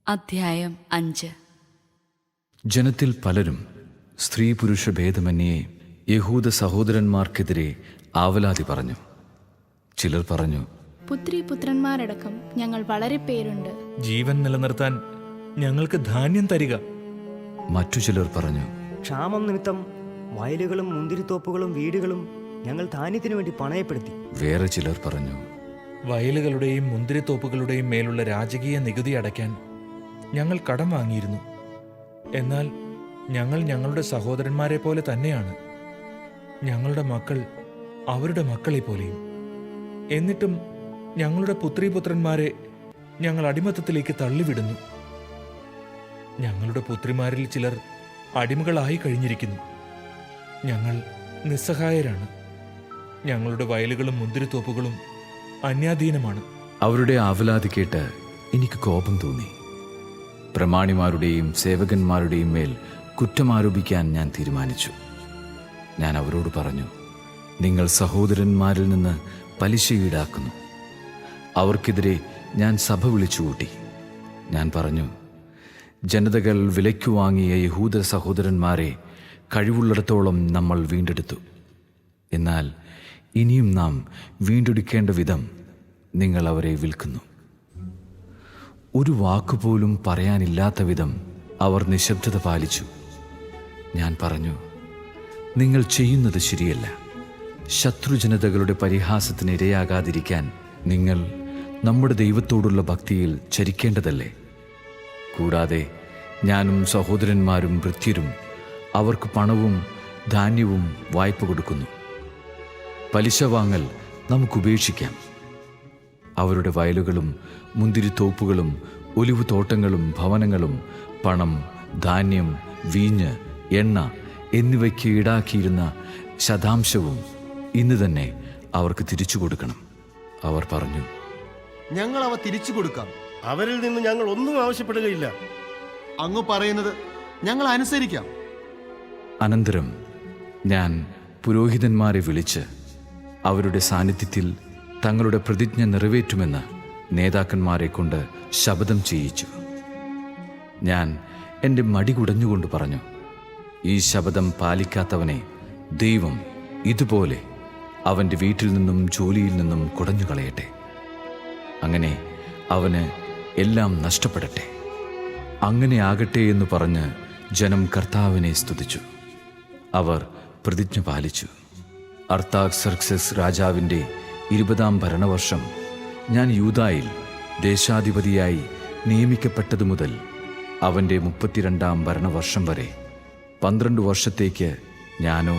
അധ്യായം 5. ജനത്തിൽ പലരും സ്ത്രീ പുരുഷ ഭേദമന്യേ യഹൂദ സഹോദരന്മാർക്കെതിരെ ആവലാതി പറഞ്ഞു. ചിലർ പറഞ്ഞു, പുത്രി പുത്രന്മാരടക്കം ഞങ്ങൾ വളരെ പേരുണ്ട്. ജീവൻ നിലനിർത്താൻ ഞങ്ങൾക്ക് ധാന്യം തരിക. മറ്റു ചിലർ പറഞ്ഞു, ക്ഷാമം നിമിത്തം വയലുകളും മുന്തിരിത്തോപ്പുകളും വീടുകളും ഞങ്ങൾ ധാന്യത്തിനു വേണ്ടി പണയപ്പെടുത്തി. വേറെ ചിലർ പറഞ്ഞു, വയലുകളുടെയും മുന്തിരിത്തോപ്പുകളുടെയും മേലുള്ള രാജകീയ നികുതി അടയ്ക്കാൻ ഞങ്ങൾ കടം വാങ്ങിയിരുന്നു. എന്നാൽ ഞങ്ങൾ ഞങ്ങളുടെ സഹോദരന്മാരെ പോലെ തന്നെയാണ്. ഞങ്ങളുടെ മക്കൾ അവരുടെ മക്കളെ പോലെയും. എന്നിട്ടും ഞങ്ങളുടെ പുത്രീപുത്രന്മാരെ ഞങ്ങൾ അടിമത്തത്തിലേക്ക് തള്ളിവിടുന്നു. ഞങ്ങളുടെ പുത്രിമാരിൽ ചിലർ അടിമകളായി കഴിഞ്ഞിരിക്കുന്നു. ഞങ്ങൾ നിസ്സഹായരാണ്. ഞങ്ങളുടെ വയലുകളും മുന്തിരിത്തോപ്പുകളും അന്യാധീനമാണ്. അവരുടെ ആവലാതി കേട്ട് എനിക്ക് കോപം തോന്നി. പ്രമാണിമാരുടെയും സേവകന്മാരുടെയും മേൽ കുറ്റമാരോപിക്കാൻ ഞാൻ തീരുമാനിച്ചു. ഞാൻ അവരോട് പറഞ്ഞു, നിങ്ങൾ സഹോദരന്മാരിൽ നിന്ന് പലിശ ഈടാക്കുന്നു. അവർക്കെതിരെ ഞാൻ സഭ വിളിച്ചുകൂട്ടി. ഞാൻ പറഞ്ഞു, ജനതകൾ വിലയ്ക്കു വാങ്ങിയ യഹൂദ സഹോദരന്മാരെ കഴിവുള്ളിടത്തോളം നമ്മൾ വീണ്ടെടുത്തു. എന്നാൽ ഇനിയും നാം വീണ്ടെടുക്കേണ്ട വിധം നിങ്ങൾ അവരെ വിൽക്കുന്നു. ഒരു വാക്കുപോലും പറയാനില്ലാത്ത വിധം അവർ നിശബ്ദത പാലിച്ചു. ഞാൻ പറഞ്ഞു, നിങ്ങൾ ചെയ്യുന്നത് ശരിയല്ല. ശത്രുജനതകളുടെ പരിഹാസത്തിന് ഇരയാകാതിരിക്കാൻ നിങ്ങൾ നമ്മുടെ ദൈവത്തോടുള്ള ഭക്തിയിൽ ചരിക്കേണ്ടതല്ലേ? കൂടാതെ ഞാനും സഹോദരന്മാരും ഭൃത്യരും അവർക്ക് പണവും ധാന്യവും വായ്പ കൊടുക്കുന്നു. പലിശ വാങ്ങൽ നമുക്കുപേക്ഷിക്കാം. അവരുടെ വയലുകളും മുന്തിരിത്തോപ്പുകളും ഒലിവുതോട്ടങ്ങളും ഭവനങ്ങളും പണം, ധാന്യം, വീഞ്ഞ്, എണ്ണ എന്നിവയ്ക്ക് ഈടാക്കിയിരുന്ന ശതാംശവും ഇന്ന് തന്നെ അവർക്ക് തിരിച്ചു കൊടുക്കണം. അവർ പറഞ്ഞു, ഞങ്ങൾ അവ തിരിച്ചു കൊടുക്കാം. അവരിൽ നിന്ന് ഞങ്ങൾ ഒന്നും ആവശ്യപ്പെടുകയില്ല. അങ്ങ് പറയുന്നത് ഞങ്ങൾ അനുസരിക്കാം. അനന്തരം ഞാൻ പുരോഹിതന്മാരെ വിളിച്ച് അവരുടെ സാന്നിധ്യത്തിൽ തങ്ങളുടെ പ്രതിജ്ഞ നിറവേറ്റുമെന്ന് നേതാക്കന്മാരെ കൊണ്ട് ശപഥം ചെയ്യിച്ചു. ഞാൻ എൻ്റെ മടി കുടഞ്ഞുകൊണ്ട് പറഞ്ഞു, ഈ ശപഥം പാലിക്കാത്തവനെ ദൈവം ഇതുപോലെ അവൻ്റെ വീട്ടിൽ നിന്നും ജോലിയിൽ നിന്നും കുടഞ്ഞു കളയട്ടെ. അങ്ങനെ അവന് എല്ലാം നഷ്ടപ്പെടട്ടെ. അങ്ങനെ ആകട്ടെ എന്ന് പറഞ്ഞ് ജനം കർത്താവിനെ സ്തുതിച്ചു. അവർ പ്രതിജ്ഞ പാലിച്ചു. അർത്താക്സർക്സസ് രാജാവിൻ്റെ 20-ാം ഭരണവർഷം ഞാൻ യൂദായിൽ ദേശാധിപതിയായി നിയമിക്കപ്പെട്ടതു മുതൽ അവൻ്റെ 32-ാം ഭരണവർഷം വരെ 12 വർഷത്തേക്ക് ഞാനോ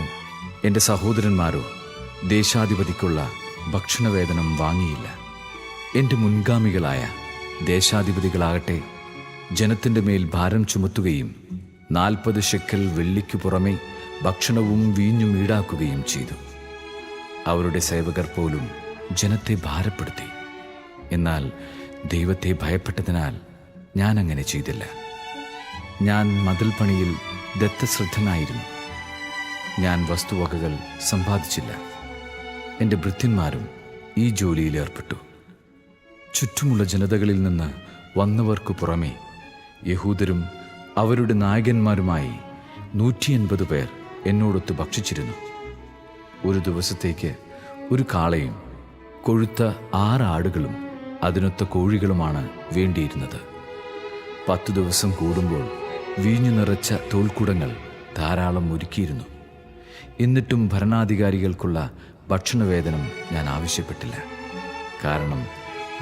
എൻ്റെ സഹോദരന്മാരോ ദേശാധിപതിക്കുള്ള ഭക്ഷണവേതനം വാങ്ങിയില്ല. എൻ്റെ മുൻഗാമികളായ ദേശാധിപതികളാകട്ടെ ജനത്തിൻ്റെ മേൽ ഭാരം ചുമത്തുകയും 40 ഷെക്കൽ വെള്ളിക്കു പുറമെ ഭക്ഷണവും വീഞ്ഞും ഈടാക്കുകയും ചെയ്തു. അവരുടെ സേവകർ പോലും ജനത്തെ ഭാരപ്പെടുത്തി. എന്നാൽ ദൈവത്തെ ഭയപ്പെട്ടതിനാൽ ഞാൻ അങ്ങനെ ചെയ്തില്ല. ഞാൻ മതിൽ പണിയിൽ ദത്തശ്രദ്ധനായിരുന്നു. ഞാൻ വസ്തുവകകൾ സമ്പാദിച്ചില്ല. എൻ്റെ ഭൃത്യന്മാരും ഈ ജോലിയിൽ ഏർപ്പെട്ടു. ചുറ്റുമുള്ള ജനതകളിൽ നിന്ന് വന്നവർക്കു പുറമെ യഹൂദരും അവരുടെ നായകന്മാരുമായി 180 പേർ എന്നോടൊത്ത് ഭക്ഷിച്ചിരുന്നു. ഒരു ദിവസത്തേക്ക് ഒരു കാളയും കൊഴുത്ത 6 ആടുകളും അതിനൊത്ത കോഴികളുമാണ് വേണ്ടിയിരുന്നത്. 10 ദിവസം കൂടുമ്പോൾ വീഞ്ഞു നിറച്ച തോൽക്കുടങ്ങൾ ധാരാളം ഒരുക്കിയിരുന്നു. എന്നിട്ടും ഭരണാധികാരികൾക്കുള്ള ഭക്ഷണവേതനം ഞാൻ ആവശ്യപ്പെട്ടില്ല. കാരണം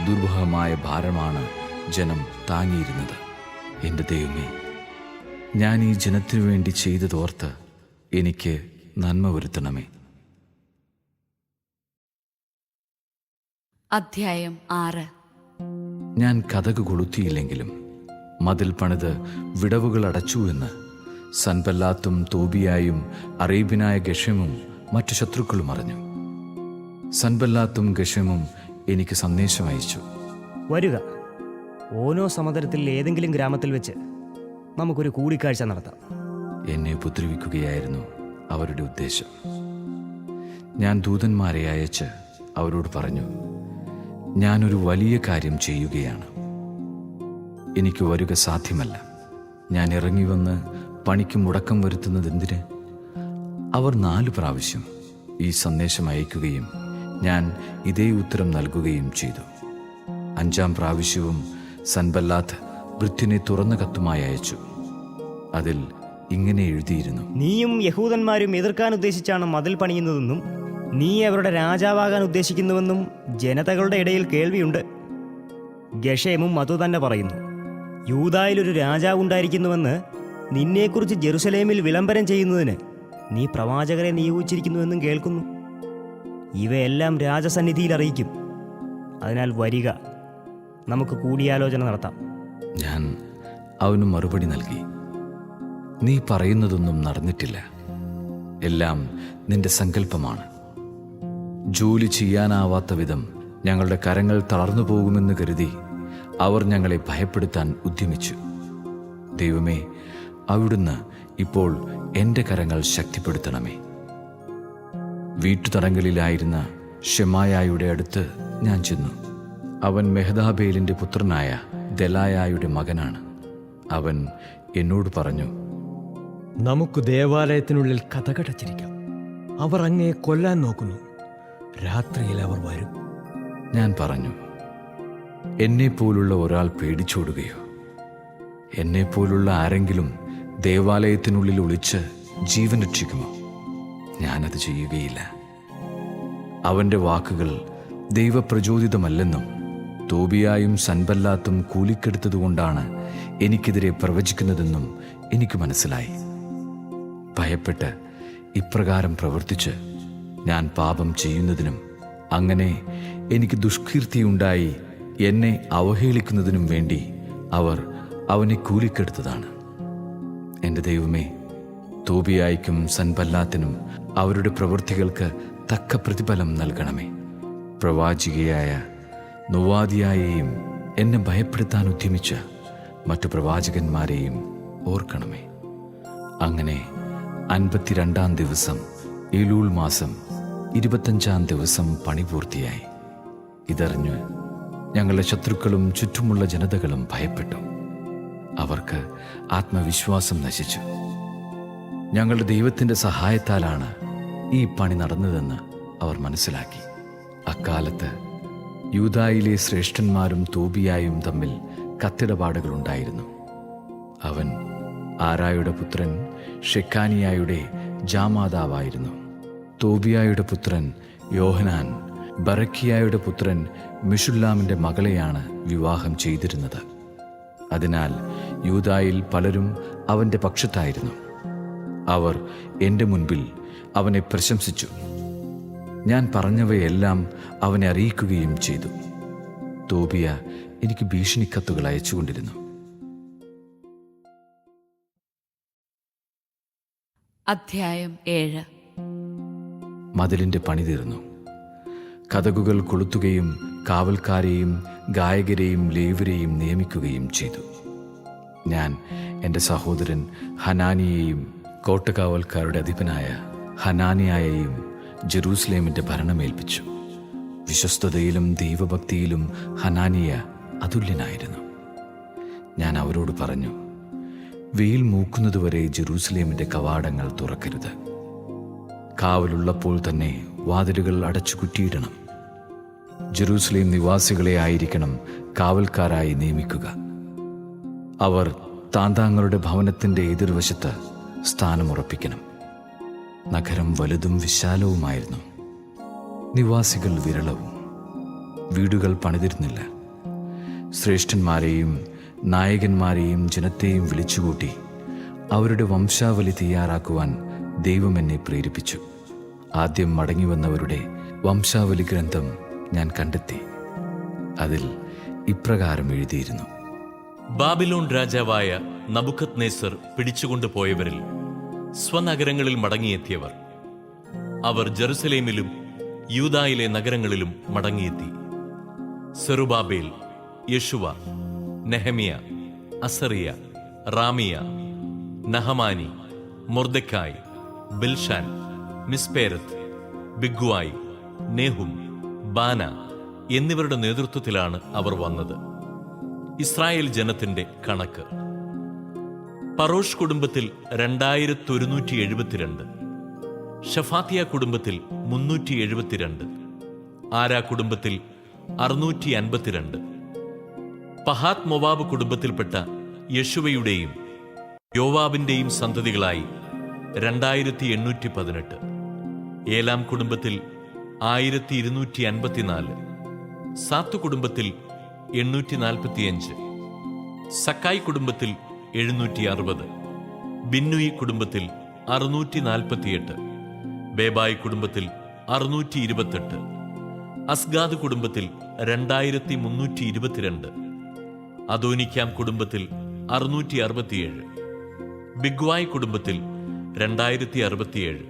ദുർബഹമായ ഭാരമാണ് ജനം താങ്ങിയിരുന്നത്. എൻ്റെ ദൈവമേ, ഞാൻ ഈ ജനത്തിനു വേണ്ടി ചെയ്തതോർത്ത് എനിക്ക് നന്മ വരുത്തണമേ. അധ്യായം 6. ഞാൻ കതക് കൊളുത്തിയില്ലെങ്കിലും മതിൽ പണിത് വിടവുകൾ അടച്ചു എന്ന് സൻബല്ലാത്തും തോബിയായും അറേബ്യനായ ഗഷമും മറ്റു ശത്രുക്കളും അറിഞ്ഞു. സൻബല്ലാത്തും ഗഷമും എനിക്ക് സന്ദേശം അയച്ചു, വരിക, ഓനോ സമതലത്തിൽ ഏതെങ്കിലും ഗ്രാമത്തിൽ വെച്ച് നമുക്കൊരു കൂടിക്കാഴ്ച നടത്താം. എന്നെ ഉപദ്രവിക്കുകയായിരുന്നു അവരുടെ ഉദ്ദേശം. ഞാൻ ദൂതന്മാരെ അയച്ച് അവരോട് പറഞ്ഞു, ഞാനൊരു വലിയ കാര്യം ചെയ്യുകയാണ്. എനിക്ക് വരുക സാധ്യമല്ല. ഞാൻ ഇറങ്ങി വന്ന് പണിക്ക് മുടക്കം വരുത്തുന്നതെന്തിന്? അവർ 4 പ്രാവശ്യം ഈ സന്ദേശം അയക്കുകയും ഞാൻ ഇതേ ഉത്തരം നൽകുകയും ചെയ്തു. 5-ാം പ്രാവശ്യവും സൻബല്ലാത്ത് ഭൃത്യനെ തുറന്ന കത്തുമായി അയച്ചു. അതിൽ ഇങ്ങനെ എഴുതിയിരുന്നു: നീയും യഹൂദന്മാരും എതിർക്കാൻ ഉദ്ദേശിച്ചാണ് മതിൽ പണിയുന്നതെന്നും നീ അവരുടെ രാജാവാകാൻ ഉദ്ദേശിക്കുന്നുവെന്നും ജനതകളുടെ ഇടയിൽ കേൾവിയുണ്ട്. ഗഷേമും അതുതന്നെ പറയുന്നു. യൂദായിലൊരു രാജാവ് ഉണ്ടായിരിക്കുന്നുവെന്ന് നിന്നെക്കുറിച്ച് ജെറുസലേമിൽ വിളംബരം ചെയ്യുന്നതിന് നീ പ്രവാചകരെ നിയോഗിച്ചിരിക്കുന്നുവെന്നും കേൾക്കുന്നു. ഇവയെല്ലാം രാജസന്നിധിയിൽ അറിയിക്കും. അതിനാൽ വരിക, നമുക്ക് കൂടിയാലോചന നടത്താം. ഞാൻ അവന് മറുപടി നൽകി: നീ പറയുന്നതൊന്നും നടന്നിട്ടില്ല. എല്ലാം നിന്റെ സങ്കല്പമാണ്. ജോലി ചെയ്യാനാവാത്ത വിധം ഞങ്ങളുടെ കരങ്ങൾ തളർന്നു പോകുമെന്ന് കരുതി അവർ ഞങ്ങളെ ഭയപ്പെടുത്താൻ ഉദ്യമിച്ചു. ദൈവമേ, അവിടുന്ന് ഇപ്പോൾ എൻ്റെ കരങ്ങൾ ശക്തിപ്പെടുത്തണമേ. വീട്ടുതടങ്കലിലായിരുന്ന ഷെമായായുടെ അടുത്ത് ഞാൻ ചെന്നു. അവൻ മെഹദാബേലിൻ്റെ പുത്രനായ ദെലായായുടെ മകനാണ്. അവൻ എന്നോട് പറഞ്ഞു: നമുക്ക് ദേവാലയത്തിനുള്ളിൽ കതകടച്ചിരിക്കാം. അവർ അങ്ങയെ കൊല്ലാൻ നോക്കുന്നു. രാത്രിയിൽ അവർ വരും. ഞാൻ പറഞ്ഞു: എന്നെപ്പോലുള്ള ഒരാൾ പേടിച്ചോടുകയോ? എന്നെപ്പോലുള്ള ആരെങ്കിലും ദേവാലയത്തിനുള്ളിൽ ഒളിച്ച് ജീവൻ രക്ഷിക്കുമോ? ഞാനത് ചെയ്യുകയില്ല. അവൻ്റെ വാക്കുകൾ ദൈവപ്രചോദിതമല്ലെന്നും തോബിയായും സൻബല്ലാത്തും കൂലിക്കെടുത്തതുകൊണ്ടാണ് എനിക്കെതിരെ പ്രവചിക്കുന്നതെന്നും എനിക്ക് മനസ്സിലായി. ഭയപ്പെട്ട് ഇപ്രകാരം പ്രവർത്തിച്ച് ഞാൻ പാപം ചെയ്യുന്നതിനും അങ്ങനെ എനിക്ക് ദുഷ്കീർത്തിയുണ്ടായി എന്നെ അവഹേളിക്കുന്നതിനും വേണ്ടി അവർ അവനെ കൂലിക്കെടുത്തതാണ്. എൻ്റെ ദൈവമേ, തോബിയായ്ക്കും സൻബല്ലാത്തിനും അവരുടെ പ്രവൃത്തികൾക്ക് തക്ക പ്രതിഫലം നൽകണമേ. പ്രവാചികയായ നൊവാദിയായെയും എന്നെ ഭയപ്പെടുത്താൻ ഉദ്യമിച്ച മറ്റു പ്രവാചകന്മാരെയും ഓർക്കണമേ. അങ്ങനെ 52-ാം ദിവസം ഏലൂൾ മാസം 25-ാം ദിവസം പണി പൂർത്തിയായി. ഇതറിഞ്ഞ് ഞങ്ങളുടെ ശത്രുക്കളും ചുറ്റുമുള്ള ജനതകളും ഭയപ്പെട്ടു. അവർക്ക് ആത്മവിശ്വാസം നശിച്ചു. ഞങ്ങളുടെ ദൈവത്തിൻ്റെ സഹായത്താലാണ് ഈ പണി നടന്നതെന്ന് അവർ മനസ്സിലാക്കി. അക്കാലത്ത് യൂദായിലെ ശ്രേഷ്ഠന്മാരും തോബിയായും തമ്മിൽ കത്തിടപാടുകളുണ്ടായിരുന്നു. അവൻ ആരായുടെ പുത്രൻ ഷെക്കാനിയായുടെ ജാമാതാവായിരുന്നു. തോബിയായുടെ പുത്രൻ യോഹനാൻ ബറക്കിയായുടെ പുത്രൻ മിഷുല്ലാമിൻ്റെ മകളെയാണ് വിവാഹം ചെയ്തിരുന്നത്. അതിനാൽ യൂദായിൽ പലരും അവൻ്റെ പക്ഷത്തായിരുന്നു. അവർ എൻ്റെ മുൻപിൽ അവനെ പ്രശംസിച്ചു. ഞാൻ പറഞ്ഞവയെല്ലാം അവനെ അറിയിക്കുകയും ചെയ്തു. തോബിയ എനിക്ക് ഭീഷണിക്കത്തുകൾ അയച്ചുകൊണ്ടിരുന്നു. അധ്യായം 7. മതിലിൻ്റെ പണി തീർന്നു. കതകുകൾ കൊളുത്തുകയും കാവൽക്കാരെയും ഗായകരെയും ലേവ്യരെയും നിയമിക്കുകയും ചെയ്തു. ഞാൻ എൻ്റെ സഹോദരൻ ഹനാനിയെയും കോട്ടകാവൽക്കാരുടെ അധിപനായ ഹനാനിയായെയും ജെറൂസലേമിൻ്റെ ഭരണമേൽപ്പിച്ചു. വിശ്വസ്തതയിലും ദൈവഭക്തിയിലും ഹനാനിയ അതുല്യനായിരുന്നു. ഞാൻ അവരോട് പറഞ്ഞു: വെയിൽ മൂക്കുന്നതുവരെ ജെറൂസലേമിൻ്റെ കവാടങ്ങൾ തുറക്കരുത്. കാവലുള്ളപ്പോൾ തന്നെ വാതിലുകൾ അടച്ചു കുറ്റിയിടണം. ജെറൂസലേം നിവാസികളെ ആയിരിക്കണം കാവൽക്കാരായി നിയമിക്കുക. അവർ താന്താങ്ങളുടെ ഭവനത്തിൻ്റെ എതിർവശത്ത് സ്ഥാനമുറപ്പിക്കണം. നഗരം വലുതും വിശാലവുമായിരുന്നു. നിവാസികൾ വിരളവും. വീടുകൾ പണിതിരുന്നില്ല. ശ്രേഷ്ഠന്മാരെയും നായകന്മാരെയും ജനത്തെയും വിളിച്ചുകൂട്ടി അവരുടെ വംശാവലി തയ്യാറാക്കുവാൻ ദൈവം എന്നെ പ്രേരിപ്പിച്ചു. ആദ്യം മടങ്ങിവന്നവരുടെ വംശാവലി ഗ്രന്ഥം ഞാൻ കണ്ടെത്തി. അതിൽ ഇപ്രകാരം എഴുതിയിരുന്നു: ബാബിലോൺ രാജാവായ നബുക്കദ്നേസർ പിടിച്ചുകൊണ്ടുപോയവരിൽ സ്വനഗരങ്ങളിൽ മടങ്ങിയെത്തിയവർ. അവർ ജെറുസലേമിലും യൂദായിലെ നഗരങ്ങളിലും മടങ്ങിയെത്തി. സെറുബാബേൽ, യെശുവ, നെഹമിയ, അസറിയ, റാമിയ, നഹമാനി, മൊർദെക്കായ്, ബിൽഷാൻ, മിസ്പേരത്ത്, ബിഗ്വായ്, നെഹും, ബാന എന്നിവരുടെ നേതൃത്വത്തിലാണ് അവർ വന്നത്. ഇസ്രായേൽ ജനത്തിന്റെ കണക്ക്. പറോഷ് കുടുംബത്തിൽ 2172, ഷഫാത്തിയ കുടുംബത്തിൽ 372, ആരാ കുടുംബത്തിൽ 652, പഹാത്ത് മൊവാബ് കുടുംബത്തിൽപ്പെട്ട യെശുവയുടെയും യോവാബിന്റെയും സന്തതികളായി 2818, ഏലാം കുടുംബത്തിൽ 1254, സാത്ത് കുടുംബത്തിൽ 845, സക്കായ് കുടുംബത്തിൽ 760, ബിന്നുയി കുടുംബത്തിൽ 648, ബേബായ് കുടുംബത്തിൽ 628, അസ്ഗാദ് കുടുംബത്തിൽ 2322, അദോനിക്കാം കുടുംബത്തിൽ 667, ബിഗ്വായ് കുടുംബത്തിൽ 2067,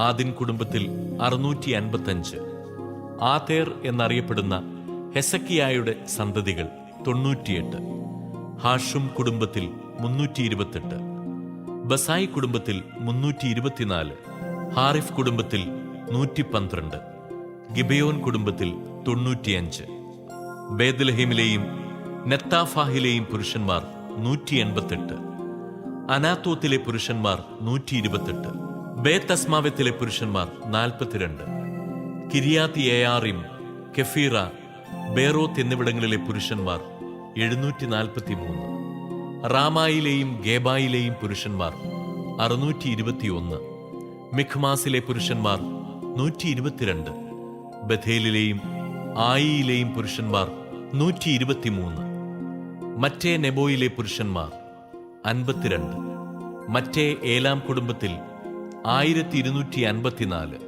ആദിൻ കുടുംബത്തിൽ 655, ആതേർ എന്നറിയപ്പെടുന്ന ഹെസക്കിയായുടെ സന്തതികൾ 98, ഹാഷും കുടുംബത്തിൽ 328, ബസായി കുടുംബത്തിൽ 324, ഹാരിഫ് കുടുംബത്തിൽ 112, ഗിബയോൻ കുടുംബത്തിൽ 95, ബേത്ലഹേമിലെയും നെത്താഫാഹിലെയും പുരുഷന്മാർ 188, അനാത്തോത്തിലെ പുരുഷന്മാർ 128, ബേത്തസ്മാവത്തിലെ പുരുഷന്മാർ 42, കിരിയാത്ത് യെയാറിം, കെഫീറ, ബേറോത്ത് എന്നിവിടങ്ങളിലെ പുരുഷന്മാർ 743, റാമായിലെയും ഗേബായിലെയും പുരുഷന്മാർ 621, മിഖ്മാസിലെ പുരുഷന്മാർ 122, ബഥേലിലെയും ആയിയിലെയും പുരുഷന്മാർ 123, മറ്റേ നെബോയിലെ പുരുഷന്മാർ 52, മറ്റേ ഏലാം കുടുംബത്തിൽ 1254,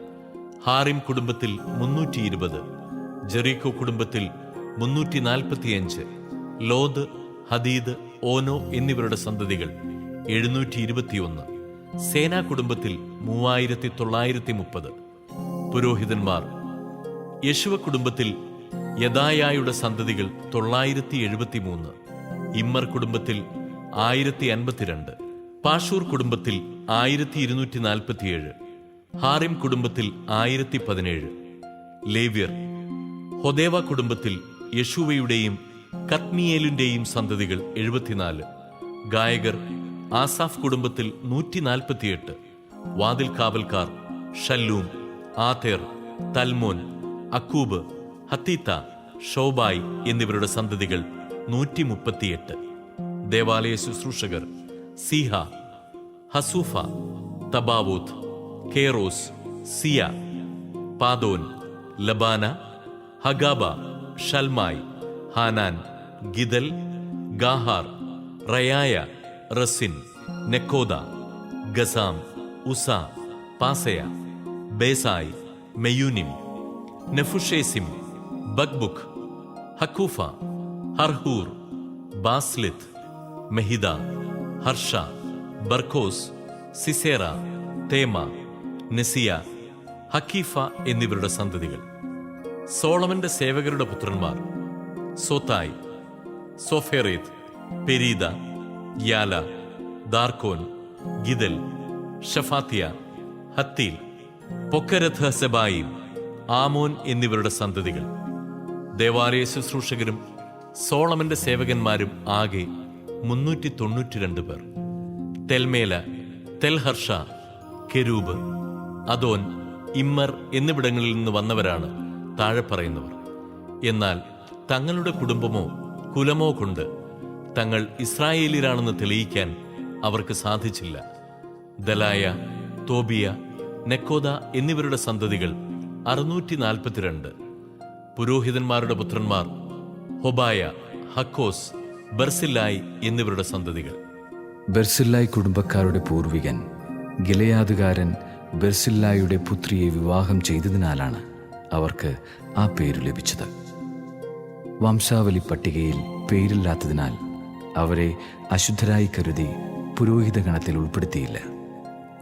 ഹാറിം കുടുംബത്തിൽ 320, ജെറീക്കോ കുടുംബത്തിൽ 345, ലോദ്, ഹദീദ്, ഓനോ എന്നിവരുടെ സന്തതികൾ 721, സേനാ കുടുംബത്തിൽ 3930, പുരോഹിതന്മാർ. യെശുവ കുടുംബത്തിൽ യദായായുടെ സന്തതികൾ 973, ഇമ്മർ കുടുംബത്തിൽ 1052, പാഷൂർ കുടുംബത്തിൽ 1247, ഹാറിം കുടുംബത്തിൽ 1017, ലേവ്യർ. ഹൊദേവ കുടുംബത്തിൽ യെശുവയുടെയും കത്മിയേലിന്റെയും സന്തതികൾ 74, ഗായകർ. ആസാഫ് കുടുംബത്തിൽ 148, വാതിൽ കാവൽക്കാർ ഷല്ലൂം, ആതേർ, തൽമോൻ, അക്കൂബ്, ഹത്തീത്ത, ഷോബായ് എന്നിവരുടെ സന്തതികൾ 138, ദേവാലയ ശുശ്രൂഷകർ സീഹ, ഹസൂഫ, തബാവൂത്ത്, കേറോസ്, സിയ, പാദോൻ, ലബാന, ഹഗാബ, ഷൽമായി, ഹാനാൻ, ഗിദൽ, ഗാഹാർ, റയായ, റസിൻ, നെക്കോദ, ഗസാം, ഉസ, പാസയ, ബേസായ്, മെയൂനിം, നെഫുഷേസിം, ബക്ബുക്ക്, ഹക്കൂഫ, ഹർഹൂർ, ബാസ്ലിത്ത്, മെഹിദ, ഹർഷ, ബർക്കോസ്, സിസേറ, തേമ, നെസിയ, ഹക്കീഫ എന്നിവരുടെ സന്തതികൾ. സോളമന്റെ സേവകരുടെ പുത്രന്മാർ സോതായ്, സോഫേറേത്ത്, പെരീദ, യാല, ദാർക്കോൻ, ഗിദൽ, ഷഫാത്തിയ, ഹത്തീൽ, പൊക്കരത്ത് ഹസബായിം, ആമോൻ എന്നിവരുടെ സന്തതികൾ. ദേവാലയ ശുശ്രൂഷകരും സോളമന്റെ സേവകന്മാരും ആകെ 392 പേർ. തെൽമേല, തെൽഹർഷ, കെരൂബ്, അദോൻ, ഇമ്മർ എന്നിവിടങ്ങളിൽ നിന്ന് വന്നവരാണ് താഴെ പറയുന്നവർ. എന്നാൽ തങ്ങളുടെ കുടുംബമോ കുലമോ കൊണ്ട് തങ്ങൾ ഇസ്രായേലിയരാണെന്ന് തെളിയിക്കാൻ അവർക്ക് സാധിച്ചില്ല. ദലായ, തോബിയ, നെക്കോദ എന്നിവരുടെ സന്തതികൾ 642. പുരോഹിതന്മാരുടെ പുത്രന്മാർ ഹൊബായ, ഹക്കോസ്, ബർസില്ലായ് എന്നിവരുടെ സന്തതികൾ. ബെർസില്ലായ് കുടുംബക്കാരുടെ പൂർവികൻ ഗിലെയാദുകാരൻ ബെർസില്ലായുടെ പുത്രിയെ വിവാഹം ചെയ്തതിനാലാണ് അവർക്ക് ആ പേരു ലഭിച്ചത്. വംശാവലി പട്ടികയിൽ പേരില്ലാത്തതിനാൽ അവരെ അശുദ്ധരായി കരുതി പുരോഹിത ഗണത്തിൽ ഉൾപ്പെടുത്തിയില്ല.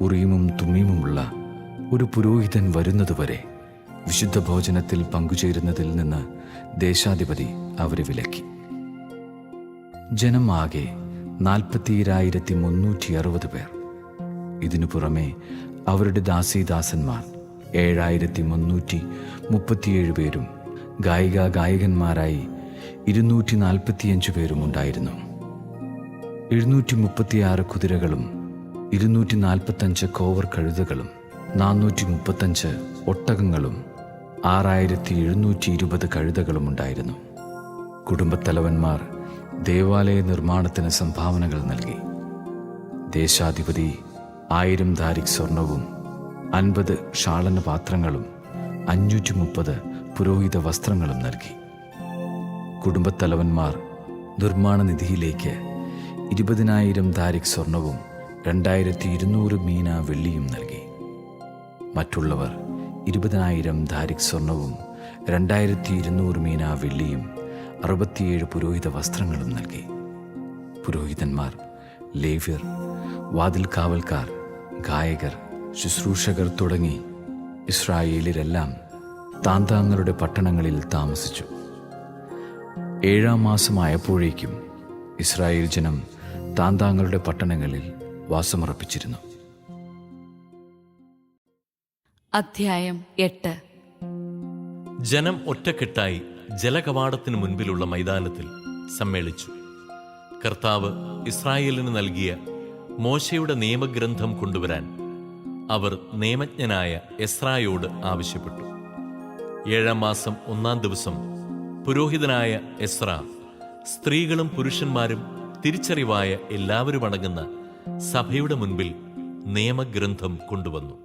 ഉറീമും തുമ്മീമുമുള്ള ഒരു പുരോഹിതൻ വരുന്നതുവരെ വിശുദ്ധ ഭോജനത്തിൽ പങ്കുചേരുന്നതിൽ നിന്ന് ദേശാധിപതി അവരെ വിലക്കി. ജനം ആകെ 42,360 പേർ. ഇതിനു പുറമെ അവരുടെ ദാസീദാസന്മാർ 7,337 പേരും ഗായികാഗായകന്മാരായി 245 പേരും ഉണ്ടായിരുന്നു. 736 കുതിരകളും 245 കോവർ കഴുതകളും 435 ഒട്ടകങ്ങളും 6720 കഴുതകളും ഉണ്ടായിരുന്നു. കുടുംബത്തലവന്മാർ ദേവാലയ നിർമ്മാണത്തിന് സംഭാവനകൾ നൽകി. ദേശാധിപതി 1000 ധാരിക് സ്വർണവും 50 ഷാളന പാത്രങ്ങളും 530 പുരോഹിത വസ്ത്രങ്ങളും നൽകി. കുടുംബത്തലവന്മാർ നിർമ്മാണ നിധിയിലേക്ക് 20,000 ധാരിക് സ്വർണവും 2200 മീന വെള്ളിയും നൽകി. മറ്റുള്ളവർ 20,000 ധാരിക് സ്വർണവും 2200 മീന വെള്ളിയും 67 പുരോഹിത വസ്ത്രങ്ങളും നൽകി. പുരോഹിതന്മാർ, ലേവ്യർ, വാതിൽ കാവൽക്കാർ, ഗായകർ, ശുശ്രൂഷകർ തുടങ്ങി ഇസ്രായേലിലെല്ലാം താന്താങ്ങളുടെ പട്ടണങ്ങളിൽ താമസിച്ചു. 7-ാം മാസമായപ്പോഴേക്കും ഇസ്രായേൽ ജനം താന്താങ്ങളുടെ പട്ടണങ്ങളിൽ വാസമുറപ്പിച്ചിരുന്നു. അധ്യായം 8. ജനം ഒറ്റക്കെട്ടായി ജലകവാടത്തിന് മുൻപിലുള്ള മൈതാനത്തിൽ സമ്മേളിച്ചു. കർത്താവ് ഇസ്രായേലിന് നൽകിയ മോശയുടെ നിയമഗ്രന്ഥം കൊണ്ടുവരാൻ അവർ നിയമജ്ഞനായ എസ്രായോട് ആവശ്യപ്പെട്ടു. 7-ാം മാസം 1-ാം ദിവസം പുരോഹിതനായ എസ്രാ സ്ത്രീകളും പുരുഷന്മാരും തിരിച്ചറിവായ എല്ലാവരും അടങ്ങുന്ന സഭയുടെ മുൻപിൽ നിയമഗ്രന്ഥം കൊണ്ടുവന്നു.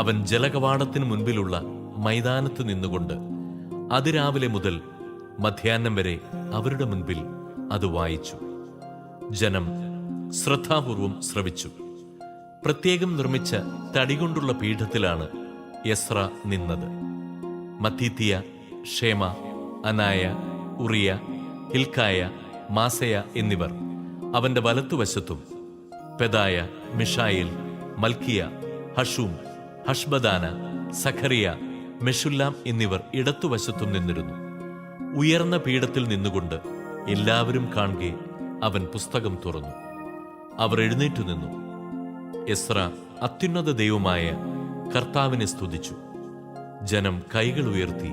അവൻ ജലകവാടത്തിന് മുൻപിലുള്ള മൈതാനത്ത് നിന്നുകൊണ്ട് അതിരാവിലെ മുതൽ മധ്യാഹ്നം വരെ അവരുടെ മുൻപിൽ അത് വായിച്ചു. ജനം ശ്രദ്ധാപൂർവം ശ്രവിച്ചു. പ്രത്യേകം നിർമ്മിച്ച തടികൊണ്ടുള്ള പീഠത്തിലാണ് എസ്ര നിന്നത്. മത്തീത്തിയ, ഷേമ, അനായ, ഉറിയ, ഹിൽക്കായ, മാസയ എന്നിവർ അവന്റെ വലത്തുവശത്തും, പെദായ, മിഷായേൽ, മൽക്കിയ, ഹഷൂം, ഹഷ്ബദാന, സഖറിയ, മെഷുല്ലാം എന്നിവർ ഇടത്തുവശത്തും നിന്നിരുന്നു. ഉയർന്ന പീഠത്തിൽ നിന്നുകൊണ്ട് എല്ലാവരും കാണുകെ അവൻ പുസ്തകം തുറന്നു. അവർ എഴുന്നേറ്റു നിന്നു. എസ്ര അത്യുന്നത ദൈവമായ കർത്താവിനെ സ്തുതിച്ചു. ജനം കൈകൾ ഉയർത്തി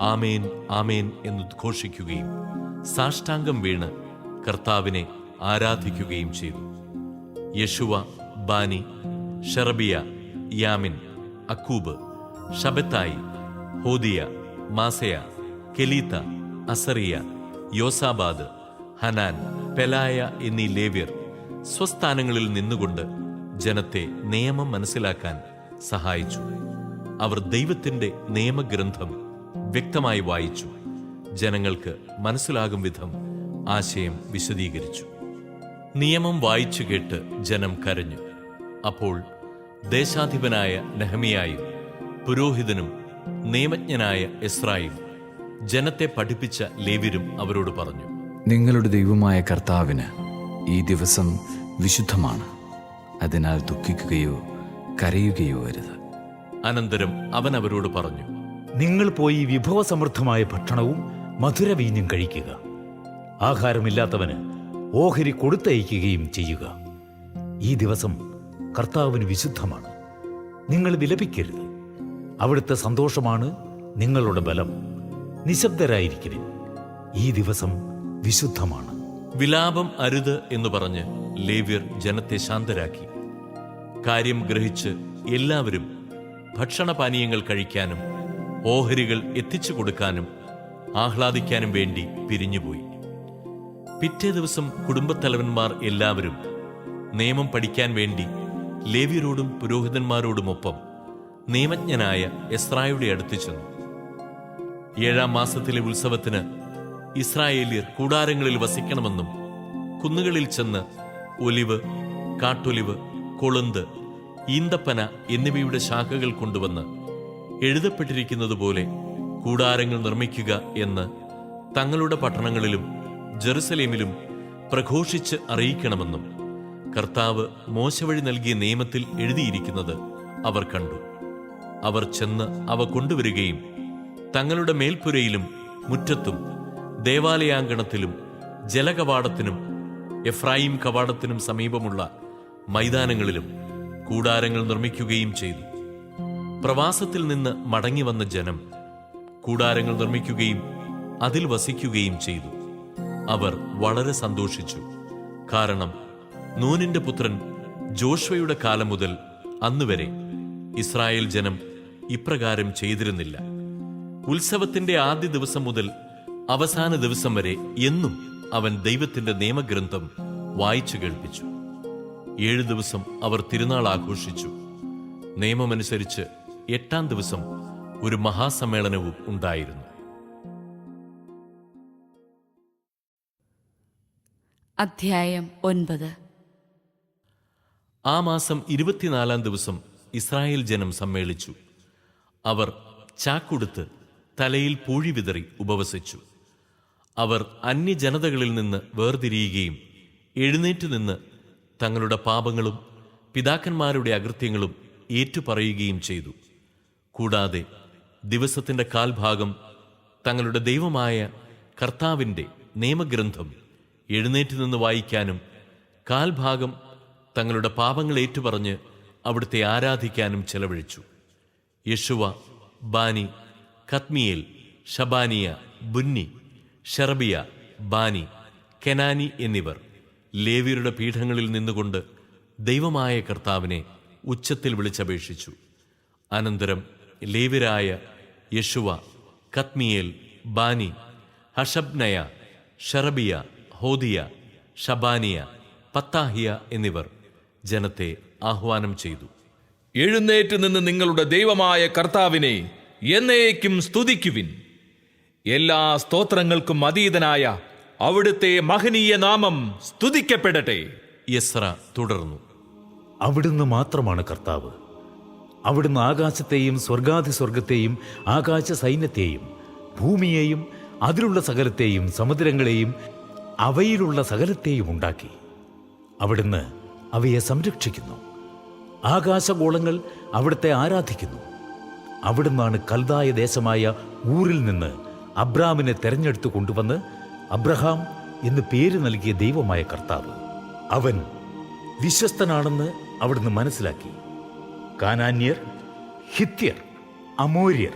ആമേൻ ആമേൻ എന്നുദ്ഘോഷിക്കുകയും സാഷ്ടാംഗം വീണ് കർത്താവിനെ ആരാധിക്കുകയും ചെയ്തു. യശുവ, ബാനി, ഷെറബിയ, യാമിൻ, അക്കൂബ്, ഷബത്തായി, ഹോദിയ, മാസയ, കെലീത്ത, അസറിയ, യോസാബാദ്, ഹനാൻ, പെലായ എന്നീ ലേവ്യർ സ്വസ്ഥാനങ്ങളിൽ നിന്നുകൊണ്ട് ജനത്തെ നിയമം മനസ്സിലാക്കാൻ സഹായിച്ചു. അവർ ദൈവത്തിന്റെ നിയമഗ്രന്ഥം വ്യക്തമായി വായിച്ചു. ജനങ്ങൾക്ക് മനസ്സിലാകും വിധം ആശയം വിശദീകരിച്ചു. നിയമം വായിച്ചു കേട്ട് ജനം കരഞ്ഞു. അപ്പോൾ ദേശാധിപനായ നെഹമിയായും പുരോഹിതനും നിയമജ്ഞനായ എസ്രായും ജനത്തെ പഠിപ്പിച്ച ലേവ്യരും അവരോട് പറഞ്ഞു, നിങ്ങളുടെ ദൈവമായ കർത്താവിന് ഈ ദിവസം വിശുദ്ധമാണ്. അതിനാൽ ദുഃഖിക്കുകയോ കരയുകയോ അരുത്. അനന്തരം അവൻ അവരോട് പറഞ്ഞു, നിങ്ങൾ പോയി വിഭവസമൃദ്ധമായ ഭക്ഷണവും മധുരവീഞ്ഞും കഴിക്കുക. ആഹാരമില്ലാത്തവന് ഓഹരി കൊടുത്തയക്കുകയും ചെയ്യുക. ഈ ദിവസം കർത്താവിന് വിശുദ്ധമാണ്. നിങ്ങൾ വിലപിക്കരുത്. അവിടുത്തെ സന്തോഷമാണ് നിങ്ങളുടെ ബലം. നിശബ്ദരായിരിക്കുവിൻ. ഈ ദിവസം വിശുദ്ധമാണ്. വിലാപം അരുത് എന്ന് പറഞ്ഞ് ലേവ്യർ ജനത്തെ ശാന്തരാക്കി. കാര്യം ഗ്രഹിച്ച് എല്ലാവരും ഭക്ഷണപാനീയങ്ങൾ കഴിക്കാനും ഓഹരികൾ എത്തിച്ചു കൊടുക്കാനും ആഹ്ലാദിക്കാനും വേണ്ടി പിരിഞ്ഞുപോയി. പിറ്റേ ദിവസം കുടുംബത്തലവന്മാർ എല്ലാവരും നിയമം പഠിക്കാൻ വേണ്ടി ലേവ്യരോടും പുരോഹിതന്മാരോടുമൊപ്പം നിയമജ്ഞനായ എസ്രായുടെ അടുത്ത് ചെന്നു. 7-ാം മാസത്തിലെ ഉത്സവത്തിന് ഇസ്രായേല്യർ കൂടാരങ്ങളിൽ വസിക്കണമെന്നും കുന്നുകളിൽ ചെന്ന് ഒലിവ്, കാട്ടൊലിവ്, കൊളുന്ത്, ഈന്തപ്പന എന്നിവയുടെ ശാഖകൾ കൊണ്ടുവന്ന് എഴുതപ്പെട്ടിരിക്കുന്നതുപോലെ കൂടാരങ്ങൾ നിർമ്മിക്കുക എന്ന് തങ്ങളുടെ പട്ടണങ്ങളിലും ജെറുസലേമിലും പ്രഘോഷിച്ച് അറിയിക്കണമെന്നും കർത്താവ് മോശ വഴി നൽകിയ നിയമത്തിൽ എഴുതിയിരിക്കുന്നത് അവർ കണ്ടു. അവർ ചെന്ന് അവ കൊണ്ടുവരികയും തങ്ങളുടെ മേൽപ്പുരയിലും മുറ്റത്തും ദേവാലയാങ്കണത്തിലും ജലകവാടത്തിനും എഫ്രായിം കവാടത്തിനും സമീപമുള്ള മൈതാനങ്ങളിലും കൂടാരങ്ങൾ നിർമ്മിക്കുകയും ചെയ്തു. പ്രവാസത്തിൽ നിന്ന് മടങ്ങി വന്ന ജനം കൂടാരങ്ങൾ നിർമ്മിക്കുകയും അതിൽ വസിക്കുകയും ചെയ്തു. അവർ വളരെ സന്തോഷിച്ചു. കാരണം നൂനിന്റെ പുത്രൻ ജോഷ്വയുടെ കാലം മുതൽ അന്നുവരെ ഇസ്രായേൽ ജനം ഇപ്രകാരം ചെയ്തിരുന്നില്ല. ഉത്സവത്തിന്റെ ആദ്യ ദിവസം മുതൽ അവസാന ദിവസം വരെ എന്നും അവൻ ദൈവത്തിന്റെ നിയമഗ്രന്ഥം വായിച്ചു കേൾപ്പിച്ചു. 7 ദിവസം അവർ തിരുനാൾ ആഘോഷിച്ചു. നിയമമനുസരിച്ച് 8-ാം ദിവസം ഒരു മഹാസമ്മേളനവും ഉണ്ടായിരുന്നു. അധ്യായം 9. ആ മാസം 24-ാം ദിവസം ഇസ്രായേൽ ജനം സമ്മേളിച്ചു. അവർ ചാക്കുടുത്ത് തലയിൽ പൂഴി വിതറി ഉപവസിച്ചു. അവർ അന്യജനതകളിൽ നിന്ന് വേർതിരിയുകയും എഴുന്നേറ്റു നിന്ന് തങ്ങളുടെ പാപങ്ങളും പിതാക്കന്മാരുടെ അകൃത്യങ്ങളും ഏറ്റുപറയുകയും ചെയ്തു. കൂടാതെ ദിവസത്തിന്റെ കാൽഭാഗം തങ്ങളുടെ ദൈവമായ കർത്താവിൻ്റെ നിയമഗ്രന്ഥം എഴുന്നേറ്റ് നിന്ന് വായിക്കാനും കാൽഭാഗം തങ്ങളുടെ പാപങ്ങൾ ഏറ്റുപറഞ്ഞ് അവിടുത്തെ ആരാധിക്കാനും ചെലവഴിച്ചു. യെശുവ, ബാനി, കത്മിയേൽ, ഷബാനിയ, ബുന്നി, ഷെറബിയ, ബാനി, കെനാനി എന്നിവർ ലേവ്യരുടെ പീഠങ്ങളിൽ നിന്നുകൊണ്ട് ദൈവമായ കർത്താവിനെ ഉച്ചത്തിൽ വിളിച്ചപേക്ഷിച്ചു. അനന്തരം ലേവ്യരായ യെശുവ, കത്മിയേൽ, ബാനി, ഹഷബ്നയ, ഷെറബിയ, ഹോദിയ, ഷബാനിയ, പത്താഹിയ എന്നിവർ ജനത്തെ ആഹ്വാനം ചെയ്തു. എഴുന്നേറ്റ് നിന്ന് നിങ്ങളുടെ ദൈവമായ കർത്താവിനെ എന്നേക്കും സ്തുതിക്കുവിൻ. എല്ലാ സ്തോത്രങ്ങൾക്കും അതീതനായ അവിടുത്തെ മഹനീയ നാമം സ്തുതിക്കപ്പെടട്ടെ. യെസ്ര തുടർന്നു. അവിടുന്ന് മാത്രമാണ് കർത്താവ്. അവിടുന്ന് ആകാശത്തെയും സ്വർഗാധിസ്വർഗത്തെയും ആകാശ സൈന്യത്തെയും ഭൂമിയെയും അതിലുള്ള സകലത്തെയും സമുദ്രങ്ങളെയും അവയിലുള്ള സകലത്തെയും ഉണ്ടാക്കി. അവിടുന്ന് അവയെ സംരക്ഷിക്കുന്നു. ആകാശഗോളങ്ങൾ അവിടുത്തെ ആരാധിക്കുന്നു. അവിടുന്നാണ് കൽദായ ദേശമായ ഊരിൽ നിന്ന് അബ്രാമിനെ തെരഞ്ഞെടുത്തു കൊണ്ടുവന്ന് അബ്രഹാം എന്ന് പേര് നൽകിയ ദൈവമായ കർത്താവ്. അവൻ വിശ്വസ്തനാണെന്ന് അവിടുന്ന് മനസ്സിലാക്കി. കാനാന്യർ, ഹിത്യർ, അമോര്യർ,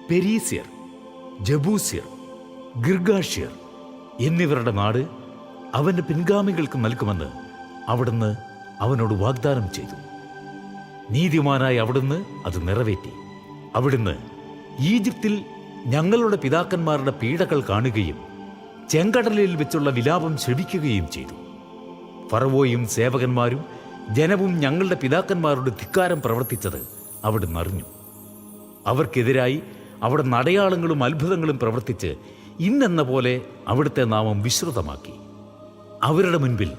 പെരീസ്യർ, ജബൂസ്യർ, ഗിർഗാഷ്യർ എന്നിവരുടെ നാട് അവന്റെ പിൻഗാമികൾക്ക് നൽകുമെന്ന് അവിടുന്ന് അവനോട് വാഗ്ദാനം ചെയ്തു. നീതിമാനായ അവിടുന്ന് അത് നിറവേറ്റി. അവിടുന്ന് ഈജിപ്തിൽ ഞങ്ങളുടെ പിതാക്കന്മാരുടെ പീഡകൾ കാണുകയും ചെങ്കടലിൽ വെച്ചുള്ള വിലാപം ശ്രവിക്കുകയും ചെയ്തു. ഫറവോയും സേവകന്മാരും ജനവും ഞങ്ങളുടെ പിതാക്കന്മാരുടെ ധിക്കാരം പ്രവർത്തിച്ചത് അവിടുന്ന് അറിഞ്ഞു. അവർക്കെതിരായി അവിടുന്ന് അടയാളങ്ങളും അത്ഭുതങ്ങളും പ്രവർത്തിച്ച് ഇന്നെന്ന പോലെ അവിടുത്തെ നാമം വിശ്രുതമാക്കി. അവരുടെ മുൻപിൽ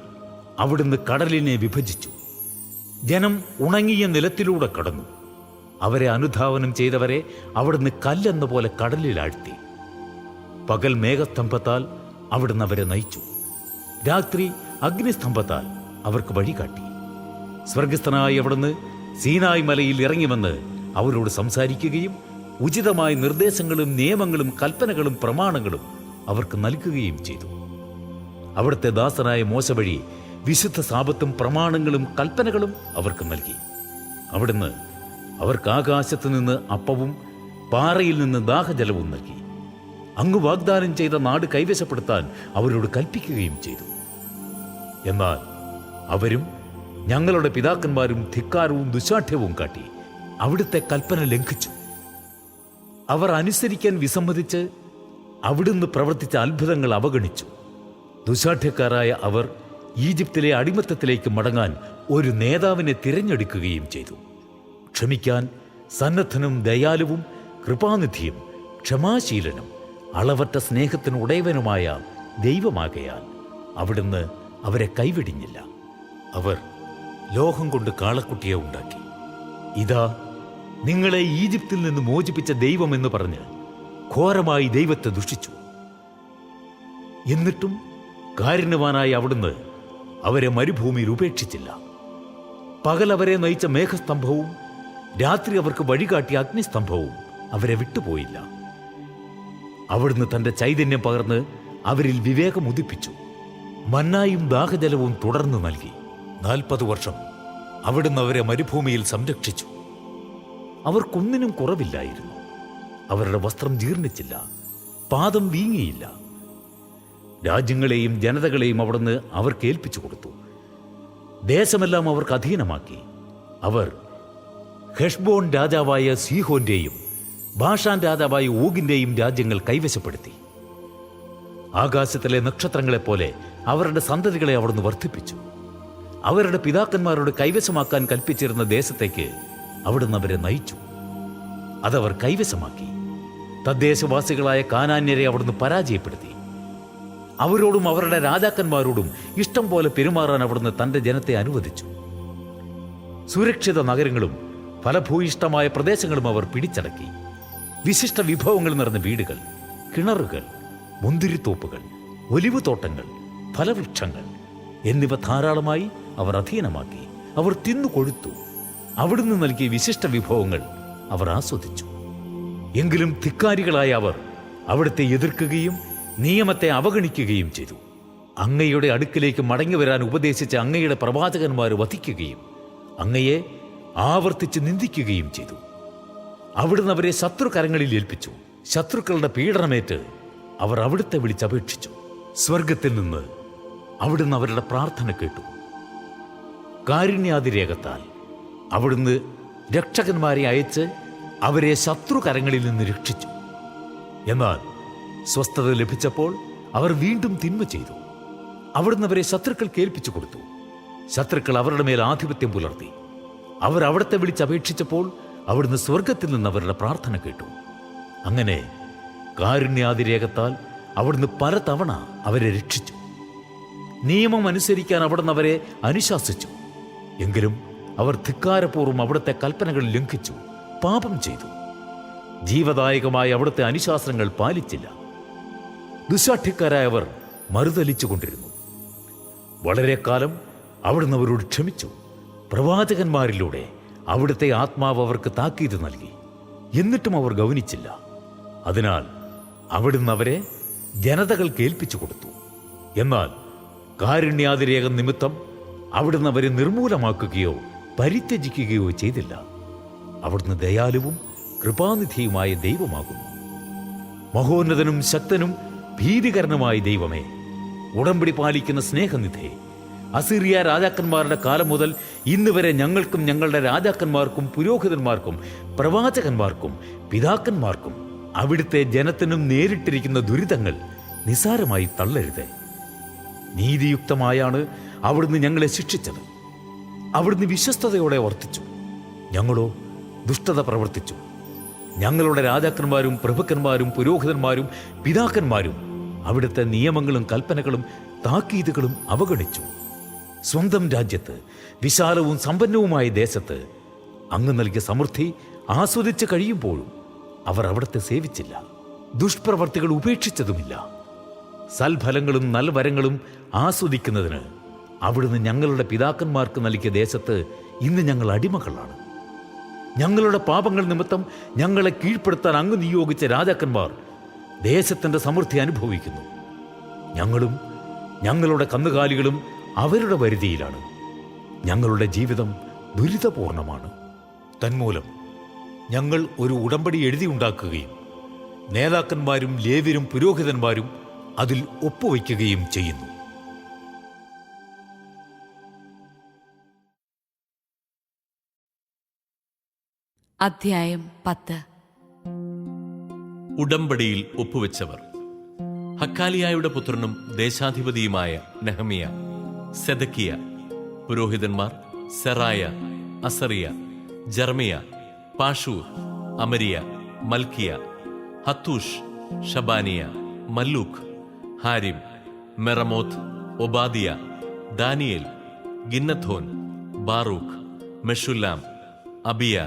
അവിടുന്ന് കടലിനെ വിഭജിച്ചു. ജനം ഉണങ്ങിയ നിലത്തിലൂടെ കടന്നു. അവരെ അനുധാവനം ചെയ്തവരെ അവിടുന്ന് കല്ലെന്ന പോലെ കടലിലാഴ്ത്തി. പകൽ മേഘസ്തംഭത്താൽ അവിടുന്ന് അവരെ നയിച്ചു. രാത്രി അഗ്നിസ്തംഭത്താൽ അവർക്ക് വഴികാട്ടി. സ്വർഗസ്ഥനായി അവിടുന്ന് സീനായ് മലയിൽ ഇറങ്ങി വന്ന് അവരോട് സംസാരിക്കുകയും ഉചിതമായ നിർദ്ദേശങ്ങളും നിയമങ്ങളും കൽപ്പനകളും പ്രമാണങ്ങളും അവർക്ക് നൽകുകയും ചെയ്തു. അവിടുത്തെ ദാസനായ മോശ വഴി വിശുദ്ധ സാപത്തും പ്രമാണങ്ങളും കൽപ്പനകളും അവർക്ക് നൽകി. അവിടുന്ന് അവർക്ക് ആകാശത്തു നിന്ന് അപ്പവും പാറയിൽ നിന്ന് ദാഹജലവും നൽകി. അങ്ങ് വാഗ്ദാനം ചെയ്ത നാട് കൈവശപ്പെടുത്താൻ അവരോട് കൽപ്പിക്കുകയും ചെയ്തു. എന്നാൽ അവരും ഞങ്ങളുടെ പിതാക്കന്മാരും ധിക്കാരവും ദുശാഠ്യവും കാട്ടി അവിടുത്തെ കൽപ്പന ലംഘിച്ചു. അവർ അനുസരിക്കാൻ വിസമ്മതിച്ച് അവിടുന്ന് പ്രവർത്തിച്ച അത്ഭുതങ്ങൾ അവഗണിച്ചു. ദുശാഠ്യക്കാരായ അവർ ഈജിപ്തിലെ അടിമത്തത്തിലേക്ക് മടങ്ങാൻ ഒരു നേതാവിനെ തിരഞ്ഞെടുക്കുകയും ചെയ്തു. ക്ഷമിക്കാൻ സന്നദ്ധനും ദയാലുവും കൃപാനിധിയും ക്ഷമാശീലനും അളവറ്റ സ്നേഹത്തിന് ഉടയവനുമായ ദൈവമാകയാൽ അവിടുന്ന് അവരെ കൈവിടിഞ്ഞില്ല. അവർ ലോഹം കൊണ്ട് കാളക്കുട്ടിയെ ഉണ്ടാക്കി. ഇതാ നിങ്ങളെ ഈജിപ്തിൽ നിന്ന് മോചിപ്പിച്ച ദൈവമെന്ന് പറഞ്ഞ് ഘോരമായി ദൈവത്തെ ദുഷിച്ചു. എന്നിട്ടും കാരുണ്യവാനായ അവിടുന്ന് അവരെ മരുഭൂമിയിൽ ഉപേക്ഷിച്ചില്ല. പകൽ അവരെ നയിച്ച മേഘസ്തംഭവും രാത്രി അവർക്ക് വഴികാട്ടിയ അഗ്നിസ്തംഭവും അവരെ വിട്ടുപോയില്ല. അവിടുന്ന് തന്റെ ചൈതന്യം പകർന്ന് അവരിൽ വിവേകം ഉദിപ്പിച്ചു. മന്നായും ദാഹജലവും തുടർന്ന് നൽകി. 40 വർഷം അവിടുന്ന് അവരെ മരുഭൂമിയിൽ സംരക്ഷിച്ചു. അവർക്കൊന്നിനും കുറവില്ലായിരുന്നു. അവരുടെ വസ്ത്രം ജീർണിച്ചില്ല. പാദം വീങ്ങിയില്ല. രാജ്യങ്ങളെയും ജനതകളെയും അവിടുന്ന് അവർക്ക് ഏൽപ്പിച്ചു കൊടുത്തു. ദേശമെല്ലാം അവർക്ക് അധീനമാക്കി. അവർ ഹെഷ്ബോൺ രാജാവായ സീഹോന്റെയും ബാഷാൻ രാജാവായ ഓഗിന്റെയും രാജ്യങ്ങൾ കൈവശപ്പെടുത്തി. ആകാശത്തിലെ നക്ഷത്രങ്ങളെപ്പോലെ അവരുടെ സന്തതികളെ അവിടുന്ന് വർദ്ധിപ്പിച്ചു. അവരുടെ പിതാക്കന്മാരോട് കൈവശമാക്കാൻ കൽപ്പിച്ചിരുന്ന ദേശത്തേക്ക് അവിടുന്ന് അവരെ നയിച്ചു. അതവർ കൈവശമാക്കി. തദ്ദേശവാസികളായ കാനാന്യരെ അവിടുന്ന് പരാജയപ്പെടുത്തി. അവരോടും അവരുടെ രാജാക്കന്മാരോടും ഇഷ്ടം പോലെ പെരുമാറാൻ അവിടുന്ന് തന്റെ ജനത്തെ അനുവദിച്ചു. സുരക്ഷിത നഗരങ്ങളും ഫലഭൂയിഷ്ടമായ പ്രദേശങ്ങളും അവർ പിടിച്ചടക്കി. വിശിഷ്ട വിഭവങ്ങൾ നിറഞ്ഞ വീടുകൾ, കിണറുകൾ, മുന്തിരിത്തോപ്പുകൾ, ഒലിവ് തോട്ടങ്ങൾ, ഫലവൃക്ഷങ്ങൾ എന്നിവ ധാരാളമായി അവർ അധീനമാക്കി. അവർ തിന്നു കൊഴുത്തു. അവിടുന്ന് നൽകിയ വിശിഷ്ട വിഭവങ്ങൾ അവർ ആസ്വദിച്ചു. എങ്കിലും ധിക്കാരികളായ അവർ അവിടുത്തെ എതിർക്കുകയും നിയമത്തെ അവഗണിക്കുകയും ചെയ്തു. അങ്ങയുടെ അടുക്കിലേക്ക് മടങ്ങി വരാൻ ഉപദേശിച്ച അങ്ങയുടെ പ്രവാചകന്മാർ വധിക്കുകയും അങ്ങയെ ആവർത്തിച്ച് നിന്ദിക്കുകയും ചെയ്തു. അവിടുന്ന് അവരെ ശത്രുകരങ്ങളിൽ ഏൽപ്പിച്ചു. ശത്രുക്കളുടെ പീഡനമേറ്റ് അവർ അവിടുത്തെ വിളിച്ചപേക്ഷിച്ചു. സ്വർഗത്തിൽ നിന്ന് അവിടുന്ന് അവരുടെ പ്രാർത്ഥന കേട്ടു. കാരുണ്യാതിരേകത്താൽ അവിടുന്ന് രക്ഷകന്മാരെ അയച്ച് അവരെ ശത്രുകരങ്ങളിൽ നിന്ന് രക്ഷിച്ചു. എന്നാൽ സ്വസ്ഥത ലഭിച്ചപ്പോൾ അവർ വീണ്ടും തിന്മ ചെയ്തു. അവിടുന്ന് അവരെ ശത്രുക്കൾ കേൾപ്പിച്ചു കൊടുത്തു. ശത്രുക്കൾ അവരുടെ മേൽ ആധിപത്യം പുലർത്തി. അവർ അവിടുത്തെ വിളിച്ചപേക്ഷിച്ചപ്പോൾ അവിടുന്ന് സ്വർഗത്തിൽ നിന്ന് അവരുടെ പ്രാർത്ഥന കേട്ടു. അങ്ങനെ കാരുണ്യാതിരേകത്താൽ അവിടുന്ന് പലതവണ അവരെ രക്ഷിച്ചു. നിയമം അനുസരിക്കാൻ അവിടുന്ന് അവരെ അനുശാസിച്ചു. എങ്കിലും അവർ ധിക്കാരപൂർവ്വം അവിടുത്തെ കൽപ്പനകൾ ലംഘിച്ചു, പാപം ചെയ്തു. ജീവദായകമായ അവിടുത്തെ അനുശാസനങ്ങൾ പാലിച്ചില്ല. ദുശാഠ്യക്കാരായവർ മറുതലിച്ചുകൊണ്ടിരുന്നു. വളരെ കാലം അവിടുന്ന് അവരോട് ക്ഷമിച്ചു. പ്രവാചകന്മാരിലൂടെ അവിടുത്തെ ആത്മാവ് അവർക്ക് താക്കീത് നൽകി. എന്നിട്ടും അവർ ഗൗനിച്ചില്ല. അതിനാൽ അവിടുന്ന് അവരെ ജനതകൾ കേൾപ്പിച്ചു കൊടുത്തു. എന്നാൽ കാരുണ്യാതിരേകം നിമിത്തം അവിടുന്ന് അവരെ നിർമൂലമാക്കുകയോ പരിത്യജിക്കുകയോ ചെയ്തില്ല. അവിടുന്ന് ദയാലുവും കൃപാനിധിയുമായ ദൈവമാകുന്നു. മഹോന്നതനും ശക്തനും ഭീതികരനുമായ ദൈവമേ, ഉടമ്പടി പാലിക്കുന്ന സ്നേഹനിധേ, അസീറിയ രാജാക്കന്മാരുടെ കാലം മുതൽ ഇന്ന് വരെ ഞങ്ങൾക്കും ഞങ്ങളുടെ രാജാക്കന്മാർക്കും പുരോഹിതന്മാർക്കും പ്രവാചകന്മാർക്കും പിതാക്കന്മാർക്കും അവിടുത്തെ ജനത്തിനും നേരിട്ടിരിക്കുന്ന ദുരിതങ്ങൾ നിസാരമായി തള്ളരുതേ. നീതിയുക്തമായാണ് അവിടുന്ന് ഞങ്ങളെ ശിക്ഷിച്ചത്. അവിടുന്ന് വിശ്വസ്തയോടെ വർത്തിച്ചു. ഞങ്ങളോ ദുഷ്ടത പ്രവർത്തിച്ചു. ഞങ്ങളുടെ രാജാക്കന്മാരും പ്രഭുക്കന്മാരും പുരോഹിതന്മാരും പിതാക്കന്മാരും അവിടുത്തെ നിയമങ്ങളും കൽപ്പനകളും താക്കീതുകളും അവഗണിച്ചു. സ്വന്തം രാജ്യത്ത്, വിശാലവും സമ്പന്നവുമായ ദേശത്ത് അങ്ങ് നൽകിയ സമൃദ്ധി ആസ്വദിച്ച് കഴിയുമ്പോഴും അവർ അവിടുത്തെ സേവിച്ചില്ല. ദുഷ്പ്രവർത്തികൾ ഉപേക്ഷിച്ചതുമില്ല. സൽഫലങ്ങളും നൽവരങ്ങളും ആസ്വദിക്കുന്നതിന് അവിടുന്ന് ഞങ്ങളുടെ പിതാക്കന്മാർക്ക് നൽകിയ ദേശത്ത് ഇന്ന് ഞങ്ങൾ അടിമകളാണ്. ഞങ്ങളുടെ പാപങ്ങൾ നിമിത്തം ഞങ്ങളെ കീഴ്പ്പെടുത്താൻ അങ്ങ് നിയോഗിച്ച രാജാക്കന്മാർ ദേശത്തിൻ്റെ സമൃദ്ധി അനുഭവിക്കുന്നു. ഞങ്ങളും ഞങ്ങളുടെ കന്നുകാലികളും അവരുടെ വരുതിയിലാണ്. ഞങ്ങളുടെ ജീവിതം ദുരിതപൂർണമാണ്. തന്മൂലം ഞങ്ങൾ ഒരു ഉടമ്പടി എഴുതിയുണ്ടാക്കുകയും നേതാക്കന്മാരും ലേവ്യരും പുരോഹിതന്മാരും അതിൽ ഒപ്പുവയ്ക്കുകയും ചെയ്യുന്നു. അധ്യായം 10. ഉടമ്പടിയിൽ ഒപ്പുവെച്ചവർ: ഹക്കാലിയായുടെ പുത്രനും ദേശാധിപതിയുമായ നെഹമിയ, സെദക്കിയ. പുരോഹിതന്മാർ: Seraiah, Azariah, Jeremiah, Pashhur, Amariah, Malchijah, Hattush, Shebaniah, Malluch, Harim, Meremoth, Obadiah, Daniel, Ginnethon, Baruch, Meshullam, Abijah,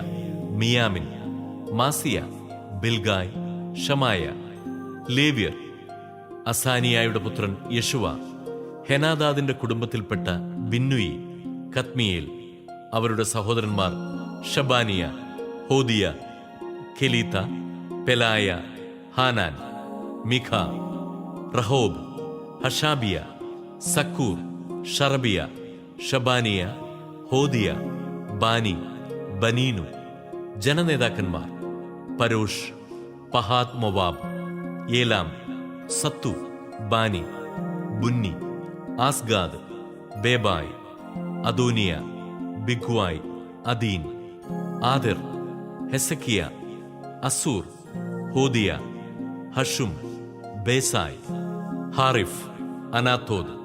മിയാമിൻ, മാസിയ, ബിൽഗായ്, ഷമായ. ലേവ്യർ: അസാനിയായുടെ പുത്രൻ യശുവ, ഹെനാദാദിന്റെ കുടുംബത്തിൽപ്പെട്ട ബിന്നുയി, കത്മിയേൽ. അവരുടെ സഹോദരന്മാർ ഷബാനിയ, ഹോദിയ, കെലീത്ത, പെലായ, ഹാനാൻ, മിഖ, റഹോബ്, ഹഷാബിയ, സക്കൂർ, ഷറബിയ, ഷബാനിയ, ഹോദിയ, ബാനി, ബനീനു. ജനനേതാക്കന്മാർ: പരോഷ്, പഹാത് മൊവാബ്, ഏലാം, സത്തു, ബാനി, ബുന്നി, ആസ്ഗാദ്, ബേബായ്, അദോനിയ, ബിഗ്വായ്, അദീൻ, ആദർ, ഹെസക്കിയ, അസൂർ, ഹോദിയ, ഹഷും, ബേസായ്, ഹാറിഫ്, അനാത്തോദ്,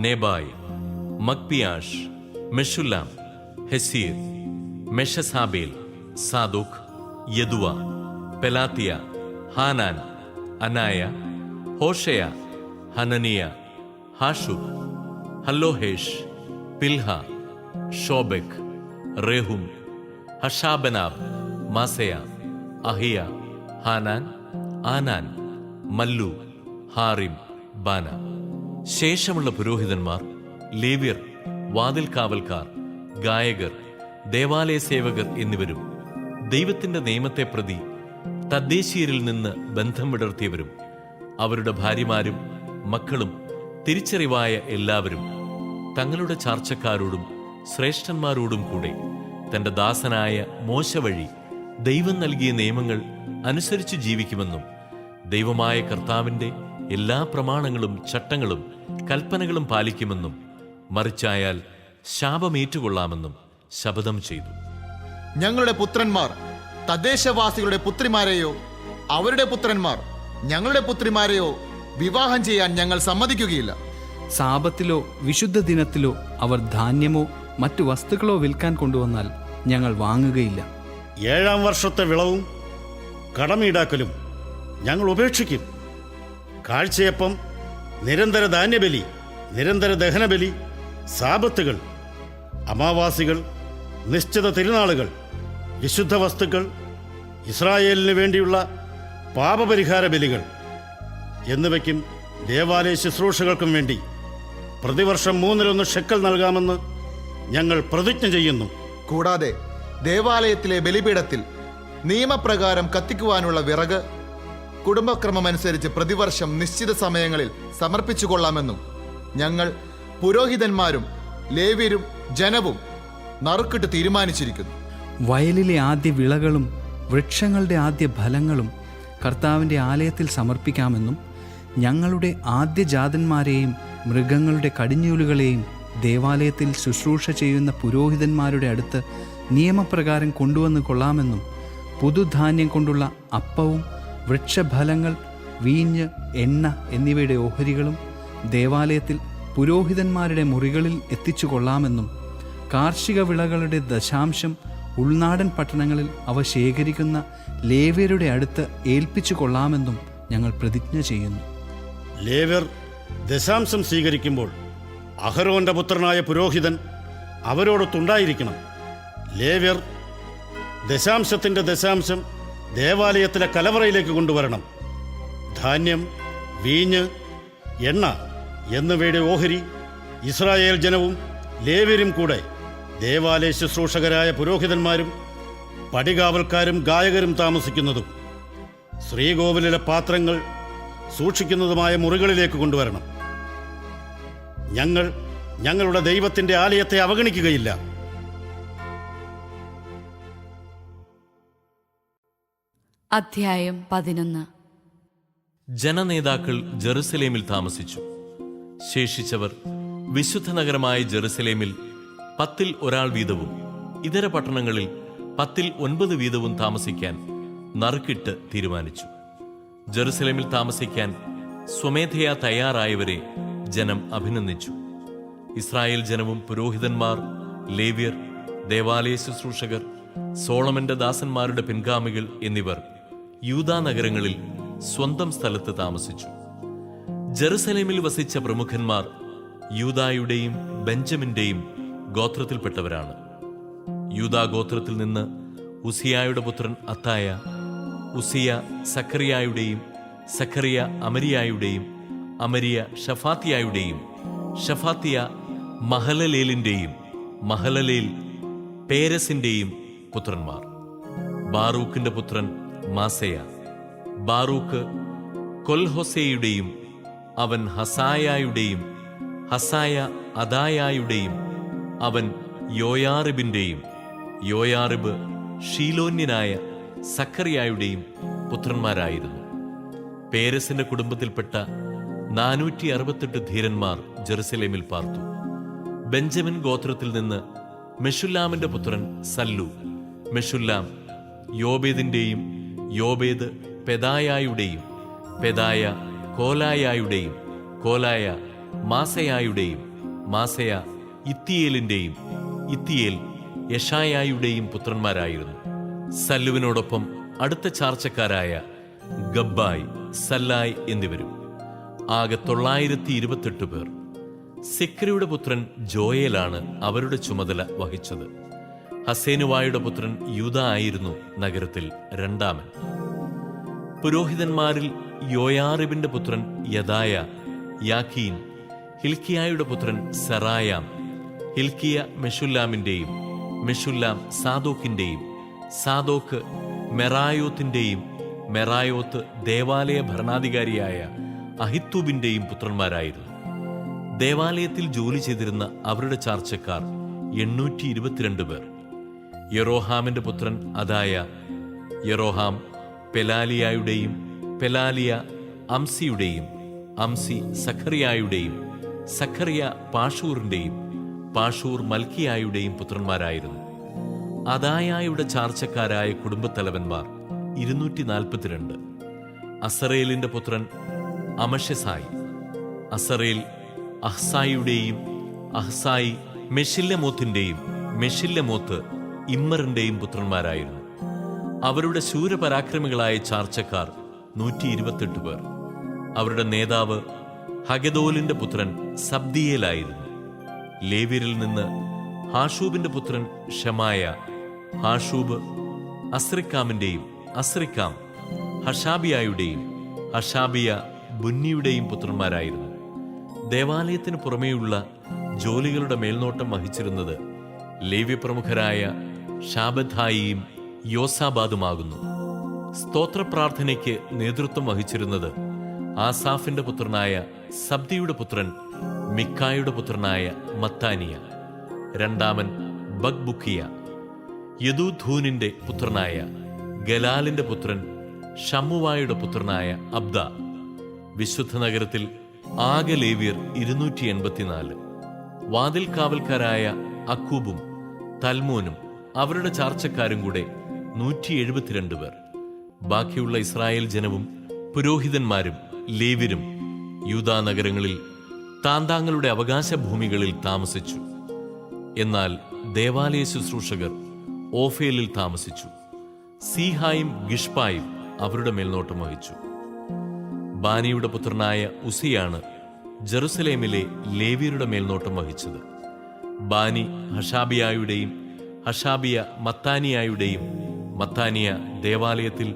നേബായ്, മക്പിയാഷ്, മെഷുല്ലാം, ഹെസീർ, മെഷസാബേൽ, സാദോക്, യദുവ, പെലാത്തിയ, ഹാനാൻ, അനായ, ഹോഷയ, ഹനനിയ, ഹാഷുബ്, ഹല്ലോഹേഷ്, പിൽഹ, ഷോബെക്, റേഹും, ഹഷാബനാബ്, മാസയ, അഹിയ, ഹാനാൻ, ആനാൻ, മല്ലു, ഹാറിം, ബാന. ശേഷമുള്ള പുരോഹിതന്മാർ, ലേവ്യർ, വാതിൽ കാവൽക്കാർ, ഗായകർ, ദേവാലയ സേവകർ എന്നിവരും ദൈവത്തിന്റെ നിയമത്തെ പ്രതി തദ്ദേശീയരിൽ നിന്ന് ബന്ധം വിടർത്തിയവരും അവരുടെ ഭാര്യമാരും മക്കളും തിരിച്ചറിവായ എല്ലാവരും തങ്ങളുടെ ചാർച്ചക്കാരോടും ശ്രേഷ്ഠന്മാരോടും കൂടെ തന്റെ ദാസനായ മോശ വഴി ദൈവം നൽകിയ നിയമങ്ങൾ അനുസരിച്ച് ജീവിക്കുമെന്നും ദൈവമായ കർത്താവിന്റെ എല്ലാ പ്രമാണങ്ങളും ചട്ടങ്ങളും കൽപ്പനകളും പാലിക്കുമെന്നും മറിച്ചായാൽ ശാപമേറ്റുകൊള്ളാമെന്നും ശപഥം ചെയ്തു. ഞങ്ങളുടെ പുത്രന്മാർ തദ്ദേശവാസികളുടെ പുത്രിമാരെയോ അവരുടെ പുത്രന്മാർ ഞങ്ങളുടെ പുത്രിമാരെയോ വിവാഹം ചെയ്യാൻ ഞങ്ങൾ സമ്മതിക്കുകയില്ല. സാപത്തിലോ വിശുദ്ധ ദിനത്തിലോ അവർ ധാന്യമോ മറ്റു വസ്തുക്കളോ വിൽക്കാൻ കൊണ്ടുവന്നാൽ ഞങ്ങൾ വാങ്ങുകയില്ല. 7-ാം വർഷത്തെ വിളവും കടമീടാക്കലും ഞങ്ങൾ ഉപേക്ഷിക്കും. കാഴ്ചയപ്പം, നിരന്തര ധാന്യബലി, നിരന്തര ദഹനബലി, സാപത്തുകൾ, അമാവാസികൾ, നിശ്ചിത തിരുനാളുകൾ, വിശുദ്ധ വസ്തുക്കൾ, ഇസ്രായേലിന് വേണ്ടിയുള്ള പാപപരിഹാര ബലികൾ എന്നിവയ്ക്കും ദേവാലയ ശുശ്രൂഷകൾക്കും വേണ്ടി പ്രതിവർഷം 1/3 ഷെക്കൽ നൽകാമെന്ന് ഞങ്ങൾ പ്രതിജ്ഞ ചെയ്യുന്നു. കൂടാതെ ദേവാലയത്തിലെ ബലിപീഠത്തിൽ നിയമപ്രകാരം കത്തിക്കുവാനുള്ള വിറക് കുടുംബക്രമമനുസരിച്ച് പ്രതിവർഷം നിശ്ചിത സമയങ്ങളിൽ സമർപ്പിച്ചുകൊള്ളാമെന്നും ഞങ്ങൾ പുരോഹിതന്മാരും ലേവ്യരും ജനവും നറുക്കിട്ട് തീരുമാനിച്ചിരിക്കുന്നു. വയലിലെ ആദ്യ വിളകളും വൃക്ഷങ്ങളുടെ ആദ്യ ഫലങ്ങളും കർത്താവിൻ്റെ ആലയത്തിൽ സമർപ്പിക്കാമെന്നും ഞങ്ങളുടെ ആദ്യജാതന്മാരെയും മൃഗങ്ങളുടെ കടിഞ്ഞൂലുകളെയും ദേവാലയത്തിൽ ശുശ്രൂഷ ചെയ്യുന്ന പുരോഹിതന്മാരുടെ അടുത്ത് നിയമപ്രകാരം കൊണ്ടുവന്ന് കൊള്ളാമെന്നും പുതുധാന്യം കൊണ്ടുള്ള അപ്പവും വൃക്ഷഫലങ്ങൾ, വീഞ്ഞ്, എണ്ണ എന്നിവയുടെ ഓഹരികളും ദേവാലയത്തിൽ പുരോഹിതന്മാരുടെ മുറികളിൽ എത്തിച്ചു കൊള്ളാമെന്നും കാർഷിക വിളകളുടെ ദശാംശം ഉൾനാടൻ പട്ടണങ്ങളിൽ അവ ശേഖരിക്കുന്ന ലേവ്യരുടെ അടുത്ത് ഏൽപ്പിച്ചു കൊള്ളാമെന്നും ഞങ്ങൾ പ്രതിജ്ഞ ചെയ്യുന്നു. ലേവ്യർ ദശാംശം സ്വീകരിക്കുമ്പോൾ അഹരോന്റെ പുത്രനായ പുരോഹിതൻ അവരോടൊത്തുണ്ടായിരിക്കണം. ലേവ്യർ ദശാംശത്തിൻ്റെ ദശാംശം ദേവാലയത്തിലെ കലവറയിലേക്ക് കൊണ്ടുവരണം. ധാന്യം, വീഞ്ഞ്, എണ്ണ എന്നിവയുടെ ഓഹരി ഇസ്രായേൽ ജനവും ലേവ്യരും കൂടെ ദേവാലയ ശുശ്രൂഷകരായ പുരോഹിതന്മാരും പടികാവൽക്കാരും ഗായകരും താമസിക്കുന്നതും ശ്രീകോവിലിലെ പാത്രങ്ങൾ സൂക്ഷിക്കുന്നതുമായ മുറികളിലേക്ക് കൊണ്ടുവരണം. ഞങ്ങൾ ഞങ്ങളുടെ ദൈവത്തിൻ്റെ ആലയത്തെ അവഗണിക്കുകയില്ല. അധ്യായം 11. ജനനേതാക്കൾ ജെറുസലേമിൽ താമസിച്ചു. ശേഷിച്ചവർ വിശുദ്ധ നഗരമായ ജെറുസലേമിൽ 10-ൽ ഒരാൾ വീതവും ഇതര പട്ടണങ്ങളിൽ 10-ൽ 9 വീതവും താമസിക്കാൻ നറുക്കിട്ട് തീരുമാനിച്ചു. ജെറുസലേമിൽ താമസിക്കാൻ സ്വമേധയാ തയ്യാറായവരെ ജനം അഭിനന്ദിച്ചു. ഇസ്രായേൽ ജനവും പുരോഹിതന്മാർ, ലേവ്യർ, ദേവാലയ ശുശ്രൂഷകർ, സോളമന്റെ ദാസന്മാരുടെ പിൻഗാമികൾ എന്നിവർ യൂദാ നഗരങ്ങളിൽ സ്വന്തം സ്ഥലത്ത് താമസിച്ചു. ജെറുസലേമിൽ വസിച്ച പ്രമുഖന്മാർ യൂദായുടെയും ബെഞ്ചമിന്റെയും ഗോത്രത്തിൽപ്പെട്ടവരാണ്. യൂദാ ഗോത്രത്തിൽ നിന്ന് ഉസിയായുടെ പുത്രൻ അത്തായ, ഉസിയ സക്കറിയായുടെയും, സക്കറിയ അമരിയായുടെയും, അമരിയ ഷഫാത്തിയായുടെയും, ഷഫാത്തിയ മഹലലേലിന്റെയും, മഹലലേൽ പേരസിന്റെയും പുത്രന്മാർ. ബാറൂക്കിന്റെ പുത്രൻ മാസയ. ബാറൂക്ക് കൊൽഹൊസേയുടെയും, അവൻ ഹസായായുടെയും, ഹസായ അദായായുടെയും, അവൻ യോയാറിബിന്റെയും, യോയാറിബ് ഷീലോന്യനായ സക്കറിയായുടെയും പുത്രന്മാരായിരുന്നു. പേരസിന്റെ കുടുംബത്തിൽപ്പെട്ട 468 ധീരന്മാർ ജെറുസലേമിൽ പാർത്തു. ബെഞ്ചമിൻ ഗോത്രത്തിൽ നിന്ന് മെഷുല്ലാമിന്റെ പുത്രൻ സല്ലു. മെഷുല്ലാം യോബേദിന്റെയും, യോബേദ് പെദായായുടെയും, പെദായ കോലായായുടെയും, കോലായ മാസയായുടെയും, മാസയ ഇത്തിയേലിന്റെയും, ഇത്തിയേൽ യശായായുടെയും പുത്രന്മാരായിരുന്നു. സല്ലുവിനോടൊപ്പം അടുത്ത ചാർച്ചക്കാരായ ഗബ്ബായ്, സല്ലായ് എന്നിവരും. ആകെ 928 പേർ. സിക്രിയുടെ പുത്രൻ ജോയേലാണ് അവരുടെ ചുമതല വഹിച്ചത്. ഹസേനുവായുടെ പുത്രൻ യൂദ ആയിരുന്നു നഗരത്തിൽ രണ്ടാമൻ. പുരോഹിതന്മാരിൽ യോയാറിബിന്റെ പുത്രൻ യദായ, യാക്കീൻ, ഹിൽക്കിയായുടെ പുത്രൻ സെറായാം. ഹിൽക്കിയ മെഷുല്ലാമിന്റെയും, മെഷുല്ലാം സാദോക്കിന്റെയും, സാദോക്ക് മെറായോത്തിന്റെയും, മെറായോത്ത് ദേവാലയ ഭരണാധികാരിയായ അഹിത്തൂബിന്റെയും പുത്രന്മാരായിരുന്നു. ദേവാലയത്തിൽ ജോലി ചെയ്തിരുന്ന അവരുടെ ചാർച്ചക്കാർ 822 പേർ. യെറോഹാമിന്റെ പുത്രൻ അദായ, യെറോഹാം പെലാലിയായുടെയും, പെലാലിയ അംസിയുടെയും, അംസി സഖറിയായുടെയും, സഖറിയ പാഷൂറിന്റെയും, പാഷൂർ മൽക്കിയായുടെയും പുത്രന്മാരായിരുന്നു. അദായായുടെ ചാർച്ചക്കാരായ കുടുംബത്തലവന്മാർ 242. അസറേലിന്റെ പുത്രൻ അമഷസായി. അസറേൽ അഹ്സായിയുടെയും, അഹ്സായി മെഷില്ലമോത്തിന്റെയും, മെഷില്ലമോത്ത് ഇമ്മറിന്റെയും പുത്രന്മാരായിരുന്നു. അവരുടെ ശൂരപരാക്രമികളായ ചാർച്ചക്കാർ 128 പേർ. അവരുടെ നേതാവ് ഹഗദോലിന്റെ പുത്രൻ സബ്ദിയേലായിരുന്നു. ലേവ്യരിൽ നിന്ന് ഹാഷൂബിന്റെ പുത്രൻ ഷമായ. ഹാഷൂബ് അസ്രിക്കാമിന്റെയും, അസ്രിക്കാം ഹഷാബിയായുടെയും, ഹഷാബിയ ബുന്നിയുടെയും പുത്രന്മാരായിരുന്നു. ദേവാലയത്തിന് പുറമേയുള്ള ജോലികളുടെ മേൽനോട്ടം വഹിച്ചിരുന്നത് ലേവ്യപ്രമുഖരായ ഷാബദ്ഹായിയും യോസാബാദുമാകുന്നു. സ്തോത്രപ്രാർത്ഥനയ്ക്ക് നേതൃത്വം വഹിച്ചിരുന്നത് ആസാഫിന്റെ പുത്രനായ സബ്ദിയുടെ പുത്രൻ മിക്കായുടെ പുത്രനായ മത്താനിയ. രണ്ടാമൻ ബഗ്ബുക്കിയ. യദൂധൂനിന്റെ പുത്രനായ ഗലാലിന്റെ പുത്രൻ ഷമ്മുവായുടെ പുത്രനായ അബ്ദ. വിശുദ്ധ നഗരത്തിൽ ആകെ ലേവ്യർ 284. വാതിൽ കാവൽക്കാരായ അക്കൂബും തൽമോനും അവരുടെ ചാർച്ചക്കാരും കൂടെ 172 പേർ. ബാക്കിയുള്ള ഇസ്രായേൽ ജനവും പുരോഹിതന്മാരും ലേവ്യരും യൂദാ നഗരങ്ങളിൽ താന്താങ്ങളുടെ അവകാശ ഭൂമികളിൽ താമസിച്ചു. എന്നാൽ ദേവാലയ ശുശ്രൂഷകർ ഓഫേലിൽ താമസിച്ചു. സീഹായും ഗിഷ്പായും അവരുടെ മേൽനോട്ടം വഹിച്ചു. ബാനിയുടെ പുത്രനായ ഉസിയാണ് ജെറുസലേമിലെ ലേവ്യരുടെ മേൽനോട്ടം വഹിച്ചത്. ബാനി ഹഷാബിയായുടെയും, ഹഷാബിയ മത്താനിയായുടെയും, മത്താനിയ ദേവാലയത്തിൽ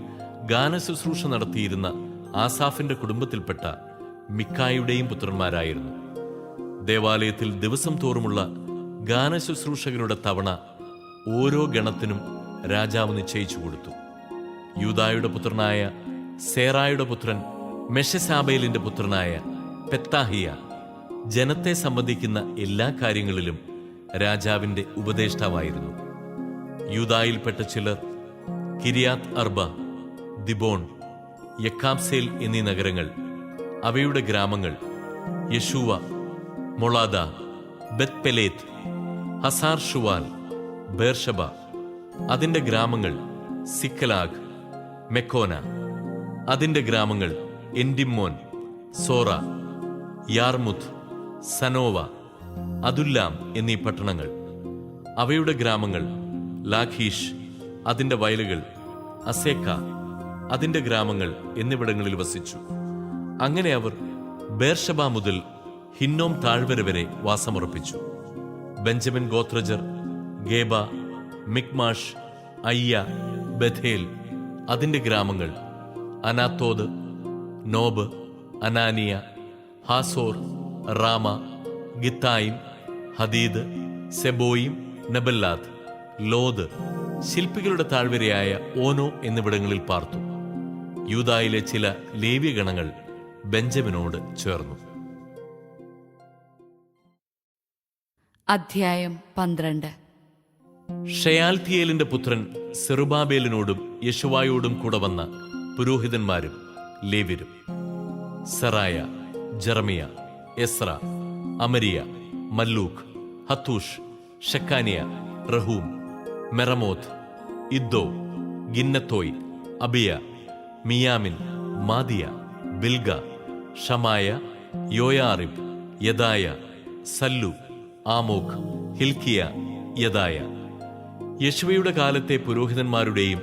ഗാനശുശ്രൂഷ നടത്തിയിരുന്ന ആസാഫിന്റെ കുടുംബത്തിൽപ്പെട്ട മിക്കായുടെയും പുത്രന്മാരായിരുന്നു. ദേവാലയത്തിൽ ദിവസം തോറുമുള്ള ഗാനശുശ്രൂഷകരുടെ തവണ ഓരോ ഗണത്തിനും രാജാവ് നിശ്ചയിച്ചു കൊടുത്തു. യൂദായുടെ പുത്രനായ സേറായുടെ പുത്രൻ മെഷസാബേലിന്റെ പുത്രനായ പെത്താഹിയ ജനത്തെ സംബന്ധിക്കുന്ന എല്ലാ കാര്യങ്ങളിലും രാജാവിന്റെ ഉപദേഷ്ടാവായിരുന്നു. യൂദായിൽപ്പെട്ട ചിലർ കിരിയാത്ത് അർബ, ദിബോൺ, യക്കാബ്സേൽ എന്നീ നഗരങ്ങൾ, അവയുടെ ഗ്രാമങ്ങൾ, യശൂവ, മൊളാദ, ബെത്പെലേത്ത്, ഹസാർ ഷുവാൽ, ബേർഷബ അതിന്റെ ഗ്രാമങ്ങൾ, സിക്കലാഗ്, മെക്കോന അതിന്റെ ഗ്രാമങ്ങൾ, എൻഡിമ്മോൻ, സോറ, യാർമുത്ത്, സനോവ, അതുല്ലാം എന്നീ പട്ടണങ്ങൾ, അവയുടെ ഗ്രാമങ്ങൾ, ലാഖീഷ് അതിന്റെ വയലുകൾ, അസേക്ക അതിന്റെ ഗ്രാമങ്ങൾ എന്നിവിടങ്ങളിൽ വസിച്ചു. അങ്ങനെ അവർ ബേർഷബ മുതൽ ഹിന്നോം താഴ്വര വരെ വാസമുറപ്പിച്ചു. ബെഞ്ചമിൻ ഗോത്രജർ ഗേബ, മിക്മാഷ്, അയ്യ, ബഥേൽ അതിന്റെ ഗ്രാമങ്ങൾ, അനാത്തോദ്, നോബ്, അനാനിയ, ഹാസോർ, റാമ, ഗിത്തായിം, ഹദീദ്, സെബോയിം, നെബല്ലാത്ത്, ലോദ്, ശില്പികളുടെ താഴ്വരയായ ഓനോ എന്നിവിടങ്ങളിൽ പാർത്തു. യൂദായിലെ ചില ലേവ്യഗണങ്ങൾ ബെഞ്ചമിനോട് ചേർന്നു. അധ്യായം 12. ഷയാൽത്തിയേലിന്റെ പുത്രൻ സെറുബാബേലിനോടും യെശുവായോടും കൂടെ വന്ന പുരോഹിതന്മാരും ലേവ്യരും സെറായ, ജെറമിയ, എസ്ര, അമരിയ, മല്ലൂക്ക്, ഹത്തൂഷ്, ഷെക്കാനിയ, റഹൂം, മെറമോത്ത്, ഇദ്ദോ, ഗിന്നത്തോയ്, അബിയ, മിയാമിൻ, മാദിയ, ബിൽഗ, ഷമായ, യോയാറിബ്, യദായ, സല്ലു, ആമോഖ്, ഹിൽക്കിയ, യദായ. യെശുവയുടെ കാലത്തെ പുരോഹിതന്മാരുടെയും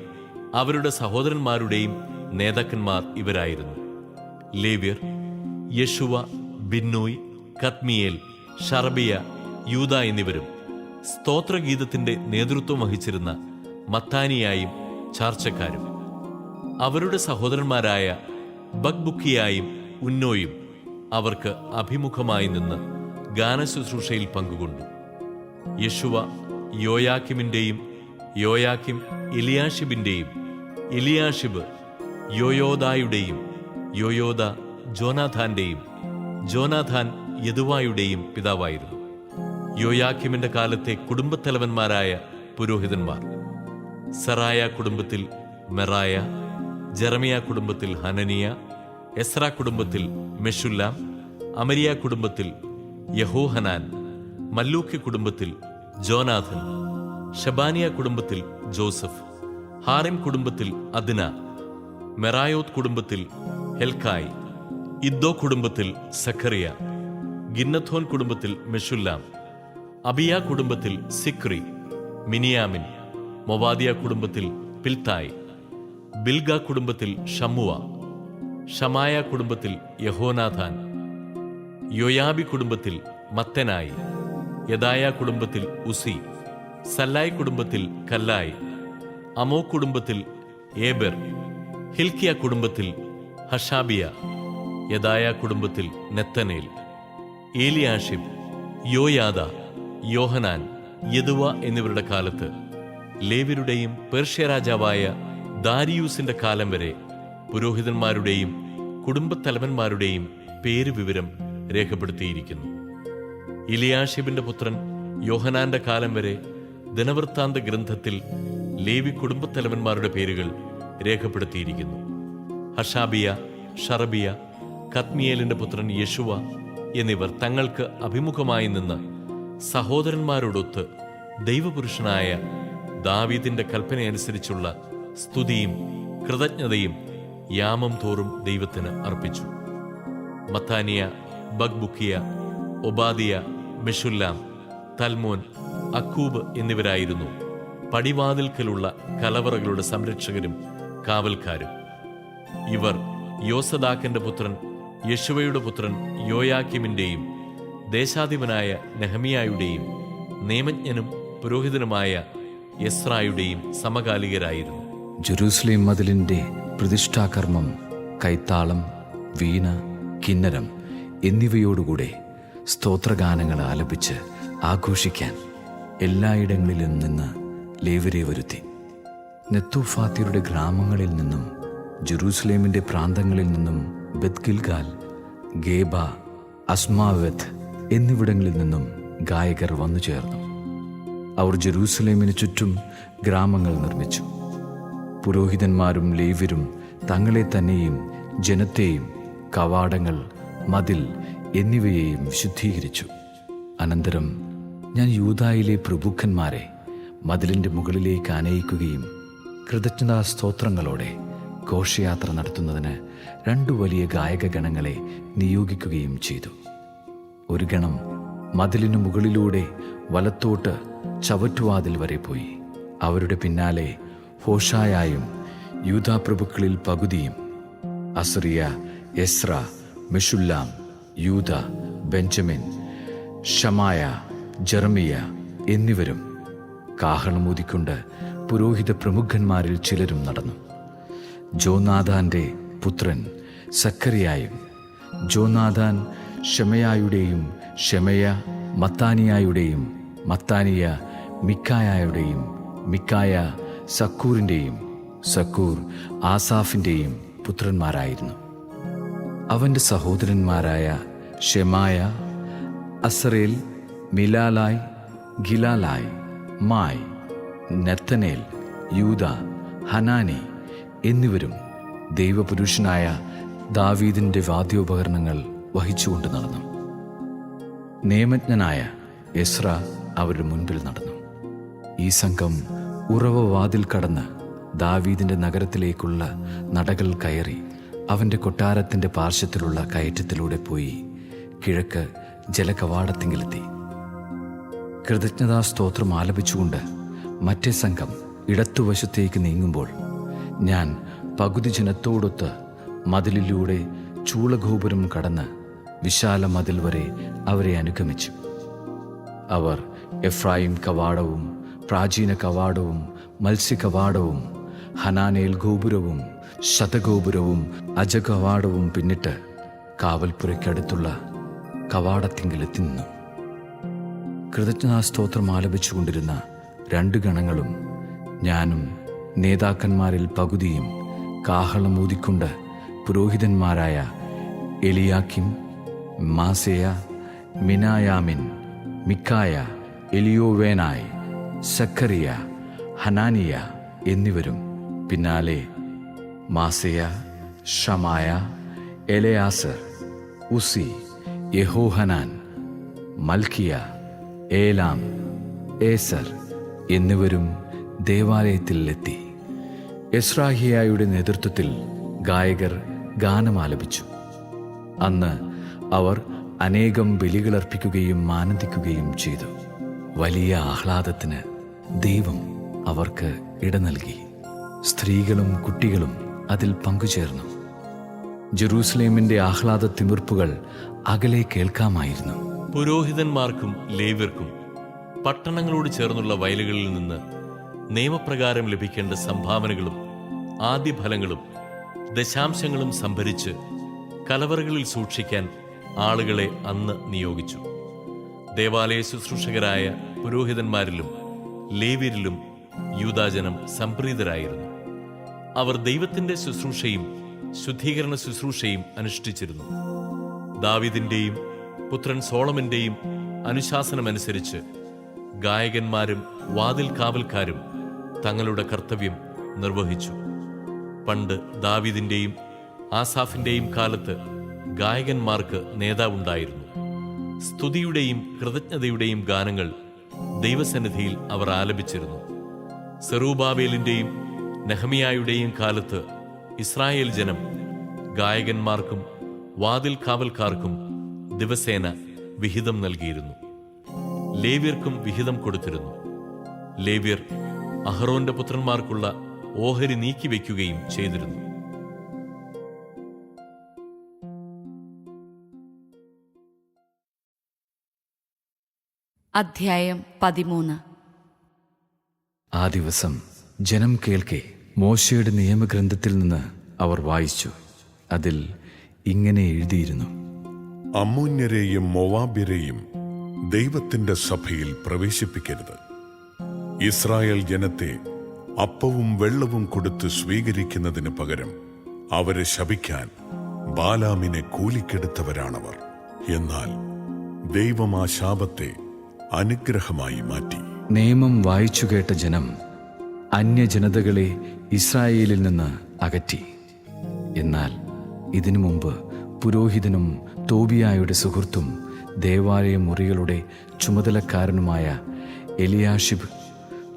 അവരുടെ സഹോദരന്മാരുടെയും നേതാക്കന്മാർ ഇവരായിരുന്നു. ലേവ്യർ യെശുവ, ബിന്നൂയ്, കത്മിയേൽ, ഷർബിയ, യൂദ എന്നിവരും സ്തോത്രഗീതത്തിന്റെ നേതൃത്വം വഹിച്ചിരുന്ന മത്താനിയായും ചാർച്ചക്കാരും അവരുടെ സഹോദരന്മാരായ ബക്ബുക്കിയായും ഉന്നോയും അവർക്ക് അഭിമുഖമായി നിന്ന് ഗാനശുശ്രൂഷയിൽ പങ്കുകൊണ്ടു. യെശുവ യോയാക്കിമിന്റെയും യോയാക്കിം എലിയാഷിബിന്റെയും എലിയാഷിബ് യോയോദായുടെയും യോയോദ ജോനാഥാന്റെയും ജോനാഥാൻ യദുവായുടെയും പിതാവായിരുന്നു. യോയാക്കിമിന്റെ കാലത്തെ കുടുംബത്തലവന്മാരായ പുരോഹിതന്മാർ: സെറായ കുടുംബത്തിൽ മെറായ, ജെറമിയ കുടുംബത്തിൽ ഹനനിയ, എസ്ര കുടുംബത്തിൽ മെഷുല്ലാം, അമരിയ കുടുംബത്തിൽ യഹോഹനാൻ, മല്ലൂക്കി കുടുംബത്തിൽ ജോനാഥൻ, ഷബാനിയ കുടുംബത്തിൽ ജോസഫ്, ഹാറിം കുടുംബത്തിൽ അദ്ന, മെറായോത്ത് കുടുംബത്തിൽ ഹെൽക്കായ്, ഇദ്ദോ കുടുംബത്തിൽ സഖറിയ, ഗിന്നഥോൻ കുടുംബത്തിൽ മെഷുല്ലാം, അബിയ കുടുംബത്തിൽ സിക്രി, മിനിയാമിൻ, മൊവാദിയ കുടുംബത്തിൽ പിൽത്തായ്, ബിൽഗ കുടുംബത്തിൽ ഷമ്മുവ, ഷമായ കുടുംബത്തിൽ യഹോനാഥാൻ, യോയാബി കുടുംബത്തിൽ മത്തനായി, യദായ കുടുംബത്തിൽ ഉസി, സല്ലായ് കുടുംബത്തിൽ കല്ലായ്, അമോ കുടുംബത്തിൽ ഏബർ, ഹിൽക്കിയ കുടുംബത്തിൽ ഹഷാബിയ, യദായ കുടുംബത്തിൽ നെത്തനേൽ, ഏലിയാഷിബ്, യോയാദ, യോഹനാൻ, യദുവ എന്നിവരുടെ കാലത്ത് ലേവ്യരുടെയും പേർഷ്യ രാജാവായ ദാരിയൂസിന്റെ കാലം വരെ പുരോഹിതന്മാരുടെയും കുടുംബത്തലവന്മാരുടെയും പേരുവിവരം രേഖപ്പെടുത്തിയിരിക്കുന്നു. ഇലിയാഷിബിന്റെ പുത്രൻ യോഹനാന്റെ കാലം വരെ ദിനവൃത്താന്ത ഗ്രന്ഥത്തിൽ ലേവി കുടുംബത്തലവന്മാരുടെ പേരുകൾ രേഖപ്പെടുത്തിയിരിക്കുന്നു. ഹഷാബിയ, ഷറബിയ, കത്മിയേലിന്റെ പുത്രൻ യെശുവ എന്നിവർ തങ്ങൾക്ക് അഭിമുഖമായി നിന്ന് സഹോദരന്മാരോടൊത്ത് ദൈവപുരുഷനായ ദാവീദിന്റെ കൽപ്പനയനുസരിച്ചുള്ള സ്തുതിയും കൃതജ്ഞതയും യാമം തോറും ദൈവത്തിന് അർപ്പിച്ചു. മത്താനിയ, ബക്ബുക്കിയ, ഒബാദിയ, മെഷുല്ലാം, തൽമോൻ, അക്കൂബ് എന്നിവരായിരുന്നു പടിവാതിൽക്കലുള്ള കലവറകളുടെ സംരക്ഷകരും കാവൽക്കാരും. ഇവർ യോസദാക്കിന്റെ പുത്രൻ യെശുവയുടെ പുത്രൻ യോയാക്കിമിന്റെയും ദേശാധിപനായ നെഹമിയായുടെയും നിയമജ്ഞനും പുരോഹിതനുമായ എസ്രായുടെയും സമകാലികരായിരുന്നു. ജെറൂസലേം മതിലിൻ്റെ പ്രതിഷ്ഠാകർമ്മം കൈത്താളം, വീണ, കിന്നരം എന്നിവയോടുകൂടെ സ്തോത്രഗാനങ്ങൾ ആലപിച്ച് ആഘോഷിക്കാൻ എല്ലായിടങ്ങളിലും നിന്ന് ലേവ്യരെ വരുത്തി. നെത്തൂഫാത്യരുടെ ഗ്രാമങ്ങളിൽ നിന്നും ജെറൂസലേമിൻ്റെ പ്രാന്തങ്ങളിൽ നിന്നും ബെത്ഗിൽഗാൽ, ഗേബ, അസ്മാവെത്ത് എന്നിവിടങ്ങളിൽ നിന്നും ഗായകർ വന്നു ചേർന്നു. അവർ ജെറൂസലേമിന് ചുറ്റും ഗ്രാമങ്ങൾ നിർമ്മിച്ചു. പുരോഹിതന്മാരും ലേവ്യരും തങ്ങളെ തന്നെയും ജനത്തെയും കവാടങ്ങൾ, മതിൽ എന്നിവയെയും വിശുദ്ധീകരിച്ചു. അനന്തരം ഞാൻ യൂദായിലെ പ്രഭുക്കന്മാരെ മതിലിൻ്റെ മുകളിലേക്ക് ആനയിക്കുകയും കൃതജ്ഞതാ സ്തോത്രങ്ങളോടെ ഘോഷയാത്ര നടത്തുന്നതിന് 2 വലിയ ഗായക ഗണങ്ങളെ നിയോഗിക്കുകയും ചെയ്തു. ഒരു ഗണം മതിലിനു മുകളിലൂടെ വലത്തോട്ട് ചവറ്റുവാതിൽ വരെ പോയി. അവരുടെ പിന്നാലെ ഹോഷായായും യൂദാപ്രഭുക്കളിൽ പകുതിയും, അസറിയ, എസ്ര, മെഷുല്ലാം, യൂദ, ബെഞ്ചമിൻ, ഷമായ, ജെറമിയ എന്നിവരും കാഹളമൂതിക്കൊണ്ട് പുരോഹിത പ്രമുഖന്മാരിൽ ചിലരും നടന്നു. ജോനാഥാന്റെ പുത്രൻ സക്കറിയായും, ജോനാഥാൻ ഷെമയായുടെയും, ഷെമയ മത്താനിയായുടെയും, മത്താനിയ മിക്കായായുടെയും, മിക്കായ സക്കൂറിൻ്റെയും, സക്കൂർ ആസാഫിൻ്റെയും പുത്രന്മാരായിരുന്നു. അവൻ്റെ സഹോദരന്മാരായ ഷെമായ, അസറേൽ, മിലാലായ്, ഗിലാലായ്, മായി, നെത്തനേൽ, യൂദ, ഹനാനി എന്നിവരും ദൈവപുരുഷനായ ദാവീദിൻ്റെ വാദ്യോപകരണങ്ങൾ വഹിച്ചുകൊണ്ട് നടന്നു. നിയമജ്ഞനായ എസ്ര അവരുടെ മുൻപിൽ നടന്നു. ഈ സംഘം ഉറവവാതിൽ കടന്ന് ദാവീദിൻ്റെ നഗരത്തിലേക്കുള്ള നടകൾ കയറി അവൻ്റെ കൊട്ടാരത്തിൻ്റെ പാർശ്വത്തിലുള്ള കയറ്റത്തിലൂടെ പോയി കിഴക്ക് ജലകവാടത്തിങ്കിലെത്തി. കൃതജ്ഞതാസ്തോത്രം ആലപിച്ചുകൊണ്ട് മറ്റേ സംഘം ഇടത്തുവശത്തേക്ക് നീങ്ങുമ്പോൾ ഞാൻ പകുതി ജനത്തോടൊത്ത് മതിലിലൂടെ ചൂളഗോപുരം കടന്ന് വിശാല മതിൽ വരെ അവരെ അനുഗമിച്ചു. അവർ എഫ്രായിം കവാടവും പ്രാചീന കവാടവും മത്സ്യകവാടവും ഹനാനേൽ ഗോപുരവും ശതഗോപുരവും അജകവാടവും പിന്നിട്ട് കാവൽപ്പുരയ്ക്കടുത്തുള്ള കവാടത്തിങ്കിലെത്തി നിന്നു. കൃതജ്ഞതാസ്തോത്രം ആലപിച്ചുകൊണ്ടിരുന്ന 2 ഗണങ്ങളും ഞാനും നേതാക്കന്മാരിൽ പകുതിയും കാഹളമൂതിക്കൊണ്ട് പുരോഹിതന്മാരായ എലിയാക്കിം, മാസേയ, മിനായാമിൻ, മിക്കായ, എലിയോവേനായ്, സക്കറിയ, ഹനാനിയ എന്നിവരും പിന്നാലെ മാസേയ, ഷമായ, എലയാസർ, ഉസി, യഹോഹനാൻ, മൽക്കിയ, ഏലാം, ഏസർ എന്നിവരും ദേവാലയത്തിൽ എത്തി. എസ്രാഹിയായുടെ നേതൃത്വത്തിൽ ഗായകർ ഗാനമാലപിച്ചു. അന്ന് അവർ അനേകം ബലികളർപ്പിക്കുകയും ആനന്ദിക്കുകയും ചെയ്തു. വലിയ ആഹ്ലാദത്തിന് ദൈവം അവർക്ക് ഇട നൽകി. സ്ത്രീകളും കുട്ടികളും അതിൽ പങ്കുചേർന്നു. ജെറൂസലേമിന്റെ ആഹ്ലാദ തിമിർപ്പുകൾ അകലെ കേൾക്കാമായിരുന്നു. പുരോഹിതന്മാർക്കും ലേവ്യർക്കും പട്ടണങ്ങളോട് ചേർന്നുള്ള വയലുകളിൽ നിന്ന് നിയമപ്രകാരം ലഭിക്കേണ്ട സംഭാവനകളും ആദ്യഫലങ്ങളും ദശാംശങ്ങളും സംഭരിച്ച് കലവറകളിൽ സൂക്ഷിക്കാൻ ആളുകളെ അന്ന് നിയോഗിച്ചു. ദേവാലയ ശുശ്രൂഷകരായ പുരോഹിതന്മാരിലും ലേവ്യരിലും യൂദാജനം സംപ്രീതരായിരുന്നു. അവർ ദൈവത്തിന്റെ ശുശ്രൂഷയും ശുദ്ധീകരണ ശുശ്രൂഷയും അനുഷ്ഠിച്ചിരുന്നു. ദാവീദിന്റെയും പുത്രൻ സോളമന്റെയും അനുശാസനമനുസരിച്ച് ഗായകന്മാരും വാതിൽ കാവൽക്കാരും തങ്ങളുടെ കർത്തവ്യം നിർവഹിച്ചു. പണ്ട് ദാവീദിന്റെയും ആസാഫിന്റെയും കാലത്ത് ഗായകന്മാർക്ക് നേതാവുണ്ടായിരുന്നു. സ്തുതിയുടെയും കൃതജ്ഞതയുടെയും ഗാനങ്ങൾ ദൈവസന്നിധിയിൽ അവർ ആലപിച്ചിരുന്നു. സെറൂബാബേലിന്റെയും നെഹമിയായുടെയും കാലത്ത് ഇസ്രായേൽ ജനം ഗായകന്മാർക്കും വാതിൽ കാവൽക്കാർക്കും ദിവസേന വിഹിതം നൽകിയിരുന്നു. ലേവ്യർക്കും വിഹിതം കൊടുത്തിരുന്നു. ലേവ്യർ അഹറോന്റെ പുത്രന്മാർക്കുള്ള ഓഹരി നീക്കിവെക്കുകയും ചെയ്തിരുന്നു. അധ്യായം 13. ആ ദിവസം ജനം കേൾക്കെ മോശയുടെ നിയമഗ്രന്ഥത്തിൽ നിന്ന് അവർ വായിച്ചു. അതിൽ ഇങ്ങനെ എഴുതിയിരുന്നു: അമ്മോന്യരെയും മോവാബ്യരെയും ദൈവത്തിന്റെ സഭയിൽ പ്രവേശിപ്പിക്കരുത്. ഇസ്രായേൽ ജനത്തെ അപ്പവും വെള്ളവും കൊടുത്ത് സ്വീകരിക്കുന്നതിന് പകരം അവരെ ശപിക്കാൻ ബാലാമിനെ കൂലിക്കെടുത്തവരാണവർ. എന്നാൽ ദൈവം ആ ശാപത്തെ അനുഗ്രഹമായി മാറ്റി. നിയമം വായിച്ചു കേട്ട ജനം അന്യജനതകളെ ഇസ്രായേലിൽ നിന്ന് അകറ്റി. എന്നാൽ ഇതിനു മുമ്പ് പുരോഹിതനും തോബിയായുടെ സുഹൃത്തും ദേവാലയ മുറികളുടെ ചുമതലക്കാരനുമായ എലിയാഷിബ്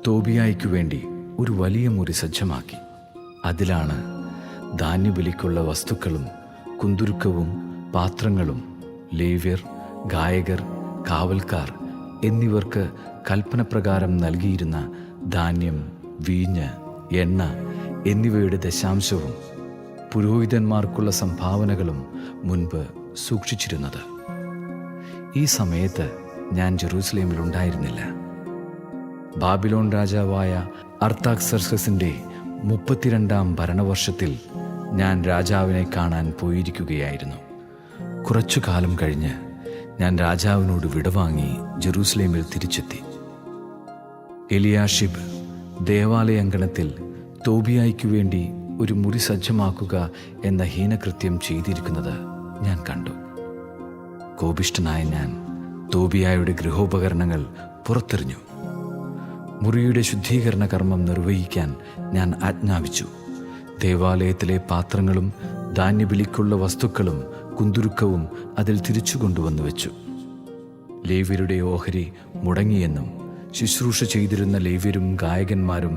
തോബിയായ്ക്കു വേണ്ടി ഒരു വലിയ മുറി സജ്ജമാക്കി. അതിലാണ് ധാന്യബലിക്കുള്ള വസ്തുക്കളും കുന്തുരുക്കവും പാത്രങ്ങളും ലേവ്യർ, ഗായകർ, കാവൽക്കാർ എന്നിവർക്ക് കൽപ്പനപ്രകാരം നൽകിയിരുന്ന ധാന്യം, വീഞ്ഞ്, എണ്ണ എന്നിവയുടെ ദശാംശവും പുരോഹിതന്മാർക്കുള്ള സംഭാവനകളും മുൻപ് സൂക്ഷിച്ചിരുന്നത്. ഈ സമയത്ത് ഞാൻ ജെറൂസലേമിൽ ഉണ്ടായിരുന്നില്ല. ബാബിലോൺ രാജാവായ അർത്താക്സർക്സസിന്റെ 32-ാം ഭരണവർഷത്തിൽ ഞാൻ രാജാവിനെ കാണാൻ പോയിരിക്കുകയായിരുന്നു. കുറച്ചു കാലം കഴിഞ്ഞ് ഞാൻ രാജാവിനോട് വിടവാങ്ങി ജെറൂസലേമിൽ തിരിച്ചെത്തി. എലിയാഷിബ് ദേവാലയാങ്കണത്തിൽ തോബിയായ്ക്കു വേണ്ടി ഒരു മുറി സജ്ജമാക്കുക എന്ന ഹീനകൃത്യം ചെയ്തിരിക്കുന്നത് ഞാൻ കണ്ടു. കോപിഷ്ഠനായ ഞാൻ തോബിയായുടെ ഗൃഹോപകരണങ്ങൾ പുറത്തെറിഞ്ഞു. മുറിയുടെ ശുദ്ധീകരണ കർമ്മം നിർവഹിക്കാൻ ഞാൻ ആജ്ഞാപിച്ചു. ദേവാലയത്തിലെ പാത്രങ്ങളും ധാന്യബലിക്കുള്ള വസ്തുക്കളും കുന്തുരുക്കവും അതിൽ തിരിച്ചു കൊണ്ടുവന്നു വെച്ചു. ലേവ്യരുടെ ഓഹരി മുടങ്ങിയെന്നും ശുശ്രൂഷ ചെയ്തിരുന്ന ലേവ്യരും ഗായകന്മാരും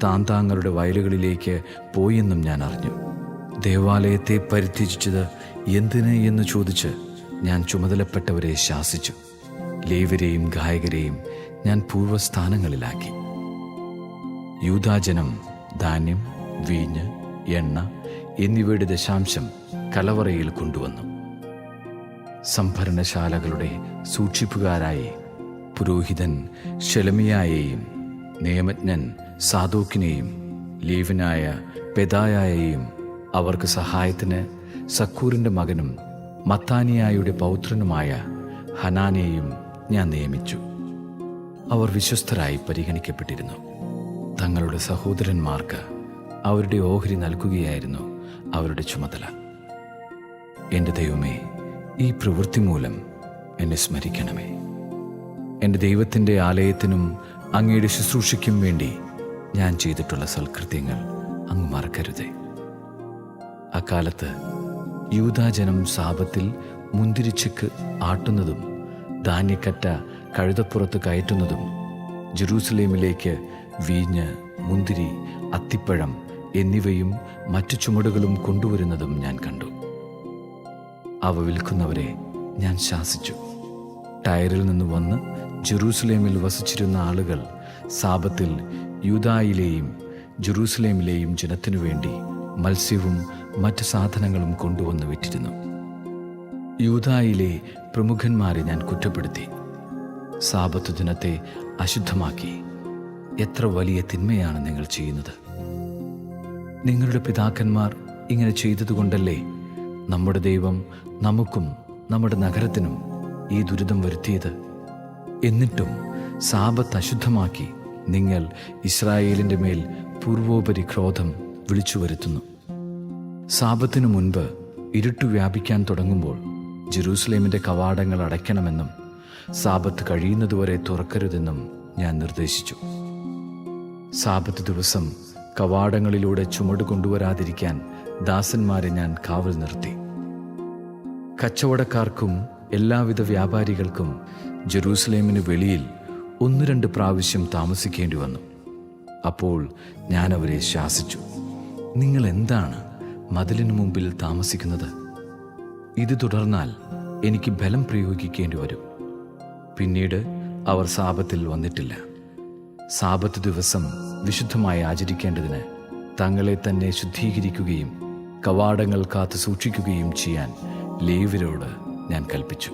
താന്താങ്ങളുടെ വയലുകളിലേക്ക് പോയെന്നും ഞാൻ അറിഞ്ഞു. ദേവാലയത്തെ പരിത്യജിച്ചത് എന്തിന് എന്ന് ചോദിച്ച് ഞാൻ ചുമതലപ്പെട്ടവരെ ശാസിച്ചു. ലേവ്യരെയും ഗായകരെയും ഞാൻ പൂർവ്വസ്ഥാനങ്ങളിലാക്കി. യൂദാജനം ധാന്യം, വീഞ്ഞ്, എണ്ണ എന്നിവയുടെ ദശാംശം കലവറയിൽ കൊണ്ടുവന്നു. സംഭരണശാലകളുടെ സൂക്ഷിപ്പുകാരായി പുരോഹിതൻ ശെലമിയായെയും നിയമജ്ഞൻ സാദോക്കിനെയും ലേവ്യനായ പെദായായെയും അവർക്ക് സഹായത്തിന് സക്കൂറിൻ്റെ മകനും മത്താനിയായുടെ പൗത്രനുമായ ഹനാനെയും ഞാൻ നിയമിച്ചു. അവർ വിശ്വസ്തരായി പരിഗണിക്കപ്പെട്ടിരുന്നു. തങ്ങളുടെ സഹോദരന്മാർക്ക് അവരുടെ ഓഹരി നൽകുകയായിരുന്നു അവരുടെ ചുമതല. എൻ്റെ ദൈവമേ, ഈ പ്രവൃത്തി മൂലം എന്നെ സ്മരിക്കണമേ. എൻ്റെ ദൈവത്തിൻ്റെ ആലയത്തിനും അങ്ങയുടെ ശുശ്രൂഷയ്ക്കും വേണ്ടി ഞാൻ ചെയ്തിട്ടുള്ള സൽകൃത്യങ്ങൾ അങ്ങ് മറക്കരുതേ. അക്കാലത്ത് യൂദാജനം സാപത്തിൽ മുന്തിരിച്ചക്ക് ആട്ടുന്നതും ധാന്യക്കറ്റ കഴുതപ്പുറത്ത് കയറ്റുന്നതും ജെറൂസലേമിലേക്ക് വീഞ്ഞ്, മുന്തിരി, അത്തിപ്പഴം എന്നിവയും മറ്റു ചുമടുകളും കൊണ്ടുവരുന്നതും ഞാൻ കണ്ടു. അവ വിൽക്കുന്നവരെ ഞാൻ ശാസിച്ചു. ടയറിൽ നിന്ന് വന്ന് ജെറൂസലേമിൽ വസിച്ചിരുന്ന ആളുകൾ സാപത്തിൽ യൂദായിലെയും ജെറൂസലേമിലെയും ജനത്തിനു വേണ്ടി മത്സ്യവും മറ്റ് സാധനങ്ങളും കൊണ്ടുവന്ന് വിറ്റിരുന്നു. യൂദായിലെ പ്രമുഖന്മാരെ ഞാൻ കുറ്റപ്പെടുത്തി. സാപത്ത് ദിനത്തെ അശുദ്ധമാക്കി. എത്ര വലിയ തിന്മയാണ് നിങ്ങൾ ചെയ്യുന്നത്! നിങ്ങളുടെ പിതാക്കന്മാർ ഇങ്ങനെ ചെയ്തതുകൊണ്ടല്ലേ നമ്മുടെ ദൈവം നമുക്കും നമ്മുടെ നഗരത്തിനും ഈ ദുരിതം വരുത്തിയത്? എന്നിട്ടും സാപത്ത് അശുദ്ധമാക്കി നിങ്ങൾ ഇസ്രായേലിൻ്റെ മേൽ പൂർവോപരി ക്രോധം വിളിച്ചു വരുത്തുന്നു. സാപത്തിനു മുൻപ് ഇരുട്ടു വ്യാപിക്കാൻ തുടങ്ങുമ്പോൾ ജെറൂസലേമിൻ്റെ കവാടങ്ങൾ അടയ്ക്കണമെന്നും സാപത്ത് കഴിയുന്നതുവരെ തുറക്കരുതെന്നും ഞാൻ നിർദ്ദേശിച്ചു. സാപത്ത് ദിവസം കവാടങ്ങളിലൂടെ ചുമട് കൊണ്ടുവരാതിരിക്കാൻ ദാസന്മാരെ ഞാൻ കാവൽ നിർത്തി. കച്ചവടക്കാർക്കും എല്ലാവിധ വ്യാപാരികൾക്കും ജെറൂസലേമിന് വെളിയിൽ 1-2 പ്രാവശ്യം താമസിക്കേണ്ടി വന്നു. അപ്പോൾ ഞാൻ അവരെ ശാസിച്ചു, നിങ്ങൾ എന്താണ് മതിലിനു മുമ്പിൽ താമസിക്കുന്നത്? ഇത് തുടർന്നാൽ എനിക്ക് ബലം പ്രയോഗിക്കേണ്ടി വരും. പിന്നീട് അവർ സാപത്തിൽ വന്നിട്ടില്ല. സാപത്ത് ദിവസം വിശുദ്ധമായി ആചരിക്കേണ്ടതിന് തങ്ങളെ തന്നെ ശുദ്ധീകരിക്കുകയും കവാടങ്ങൾ കാത്തു സൂക്ഷിക്കുകയും ചെയ്യാൻ ലേവ്യരോട് ഞാൻ കൽപ്പിച്ചു.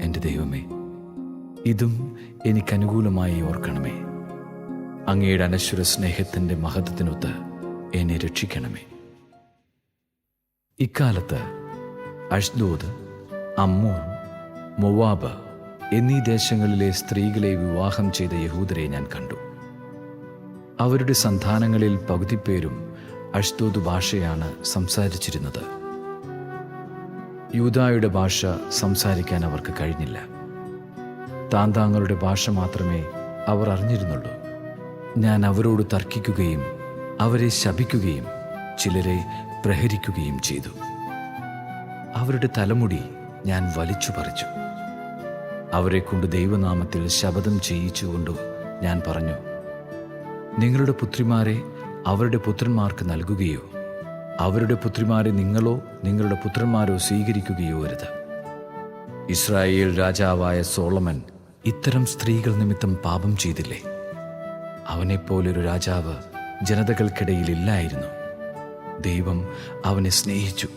എൻ്റെ ദൈവമേ, ഇതും എനിക്കനുകൂലമായി ഓർക്കണമേ. അങ്ങയുടെ അനശ്വര സ്നേഹത്തിൻ്റെ മഹത്വത്തിനൊത്ത് എന്നെ രക്ഷിക്കണമേ. ഇക്കാലത്ത് അഷ്ദോദ്, അമ്മോൻ, മൊവാബ് എന്നീ ദേശങ്ങളിലെ സ്ത്രീകളെ വിവാഹം ചെയ്ത യഹൂദരെ ഞാൻ കണ്ടു. അവരുടെ സന്താനങ്ങളിൽ പകുതി പേരും അഷ്ദോദ് ഭാഷയാണ് സംസാരിച്ചിരുന്നത്. യൂദായുടെ ഭാഷ സംസാരിക്കാൻ അവർക്ക് കഴിഞ്ഞില്ല. താന്താങ്ങളുടെ ഭാഷ മാത്രമേ അവർ അറിഞ്ഞിരുന്നുള്ളൂ. ഞാൻ അവരോട് തർക്കിക്കുകയും അവരെ ശപിക്കുകയും ചിലരെ പ്രഹരിക്കുകയും ചെയ്തു. അവരുടെ തലമുടി ഞാൻ വലിച്ചു പറിച്ചു. അവരെ കൊണ്ട് ദൈവനാമത്തിൽ ശപഥം ചെയ്യിച്ചുകൊണ്ടു ഞാൻ പറഞ്ഞു, നിങ്ങളുടെ പുത്രിമാരെ അവരുടെ പുത്രന്മാർക്ക് നൽകുകയോ അവരുടെ പുത്രിമാരെ നിങ്ങളോ നിങ്ങളുടെ പുത്രന്മാരോ സ്വീകരിക്കുകയോ അരുത്. ഇസ്രായേൽ രാജാവായ സോളമൻ ഇത്തരം സ്ത്രീകൾ നിമിത്തം പാപം ചെയ്തില്ലേ? അവനെപ്പോലൊരു രാജാവ് ജനതകൾക്കിടയിൽ ഇല്ലായിരുന്നു. ദൈവം അവനെ സ്നേഹിച്ചു.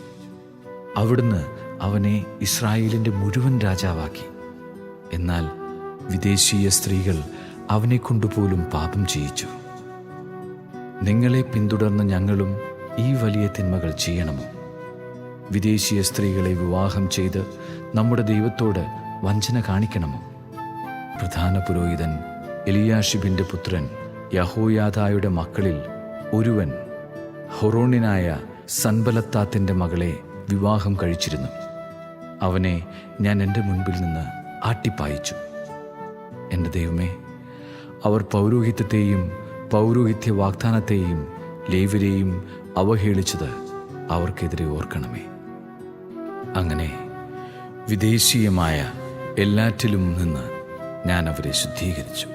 അവിടുന്ന് അവനെ ഇസ്രായേലിൻ്റെ മുഴുവൻ രാജാവാക്കി. എന്നാൽ വിദേശീയ സ്ത്രീകൾ അവനെ കൊണ്ടുപോലും പാപം ചെയ്യിച്ചു. നിങ്ങളെ പിന്തുടർന്ന് ഞങ്ങളും ഈ വലിയ തിന്മകൾ ചെയ്യണമോ? വിദേശീയ സ്ത്രീകളെ വിവാഹം ചെയ്ത് നമ്മുടെ ദൈവത്തോട് വഞ്ചന കാണിക്കണമോ? പ്രധാന പുരോഹിതൻ എലിയാഷിബിൻ്റെ പുത്രൻ യഹോയാദായുടെ മക്കളിൽ ഒരുവൻ ഹൊറോണിനായ സൻബലത്താത്തിൻ്റെ മകളെ വിവാഹം കഴിച്ചിരുന്നു. അവനെ ഞാൻ എൻ്റെ മുൻപിൽ നിന്ന് ആട്ടിപ്പായിച്ചു. എൻ്റെ ദൈവമേ, അവർ പൗരോഹിത്യത്തെയും പൗരോഹിത്യ വാഗ്ദാനത്തെയും ലേവ്യരെയും അവഹേളിച്ചത് അവർക്കെതിരെ ഓർക്കണമേ. അങ്ങനെ വിദേശീയമായ എല്ലാറ്റിലും നിന്ന് ഞാൻ അവരെ ശുദ്ധീകരിച്ചു.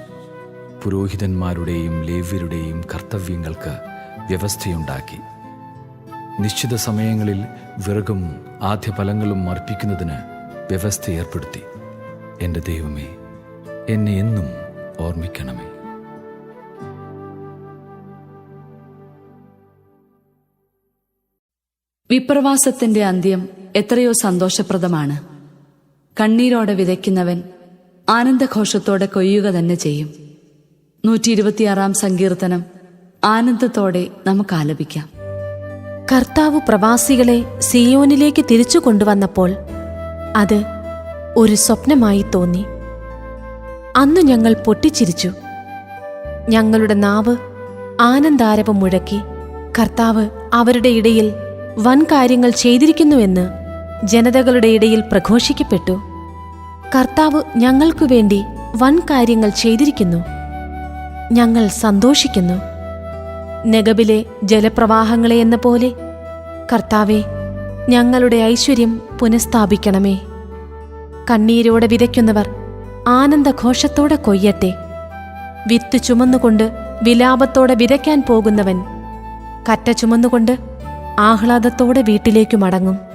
പുരോഹിതന്മാരുടെയും ലേവ്യരുടെയും കർത്തവ്യങ്ങൾക്ക് വ്യവസ്ഥയുണ്ടാക്കി. നിശ്ചിത സമയങ്ങളിൽ വിറകും ആദ്യഫലങ്ങളും അർപ്പിക്കുന്നതിന് വ്യവസ്ഥ ഏർപ്പെടുത്തി. എൻ്റെ ദൈവമേ, എന്നെ എന്നും ഓർമ്മിക്കണമേ. വിപ്രവാസത്തിന്റെ അന്ത്യം എത്രയോ സന്തോഷപ്രദമാണ്. കണ്ണീരോടെ വിതയ്ക്കുന്നവൻ ആനന്ദഘോഷത്തോടെ കൊയ്യുക തന്നെ ചെയ്യും. 126 സങ്കീർത്തനം ആനന്ദത്തോടെ നമുക്ക് ആലപിക്കാം. കർത്താവ് പ്രവാസികളെ സിയോനിലേക്ക് തിരിച്ചു കൊണ്ടുവന്നപ്പോൾ അത് ഒരു സ്വപ്നമായി തോന്നി. അന്നു ഞങ്ങൾ പൊട്ടിച്ചിരിച്ചു. ഞങ്ങളുടെ നാവ് ആനന്ദാരവം മുഴക്കി. കർത്താവ് അവരുടെ ഇടയിൽ വൻ കാര്യങ്ങൾ ചെയ്തിരിക്കുന്നുവെന്ന് ജനതകളുടെ ഇടയിൽ പ്രഘോഷിക്കപ്പെട്ടു. കർത്താവ് ഞങ്ങൾക്കു വേണ്ടി വൻ കാര്യങ്ങൾ ചെയ്തിരിക്കുന്നു. ഞങ്ങൾ സന്തോഷിക്കുന്നു. നെഗബിലെ ജലപ്രവാഹങ്ങളെ എന്ന പോലെ കർത്താവെ, ഞങ്ങളുടെ ഐശ്വര്യം പുനഃസ്ഥാപിക്കണമേ. കണ്ണീരോടെ വിതയ്ക്കുന്നവർ ആനന്ദഘോഷത്തോടെ കൊയ്യട്ടെ. വിത്ത് ചുമന്നുകൊണ്ട് വിലാപത്തോടെ വിതയ്ക്കാൻ പോകുന്നവൻ കറ്റ ചുമന്നുകൊണ്ട് ആഹ്ലാദത്തോടെ വീട്ടിലേക്കു മടങ്ങും.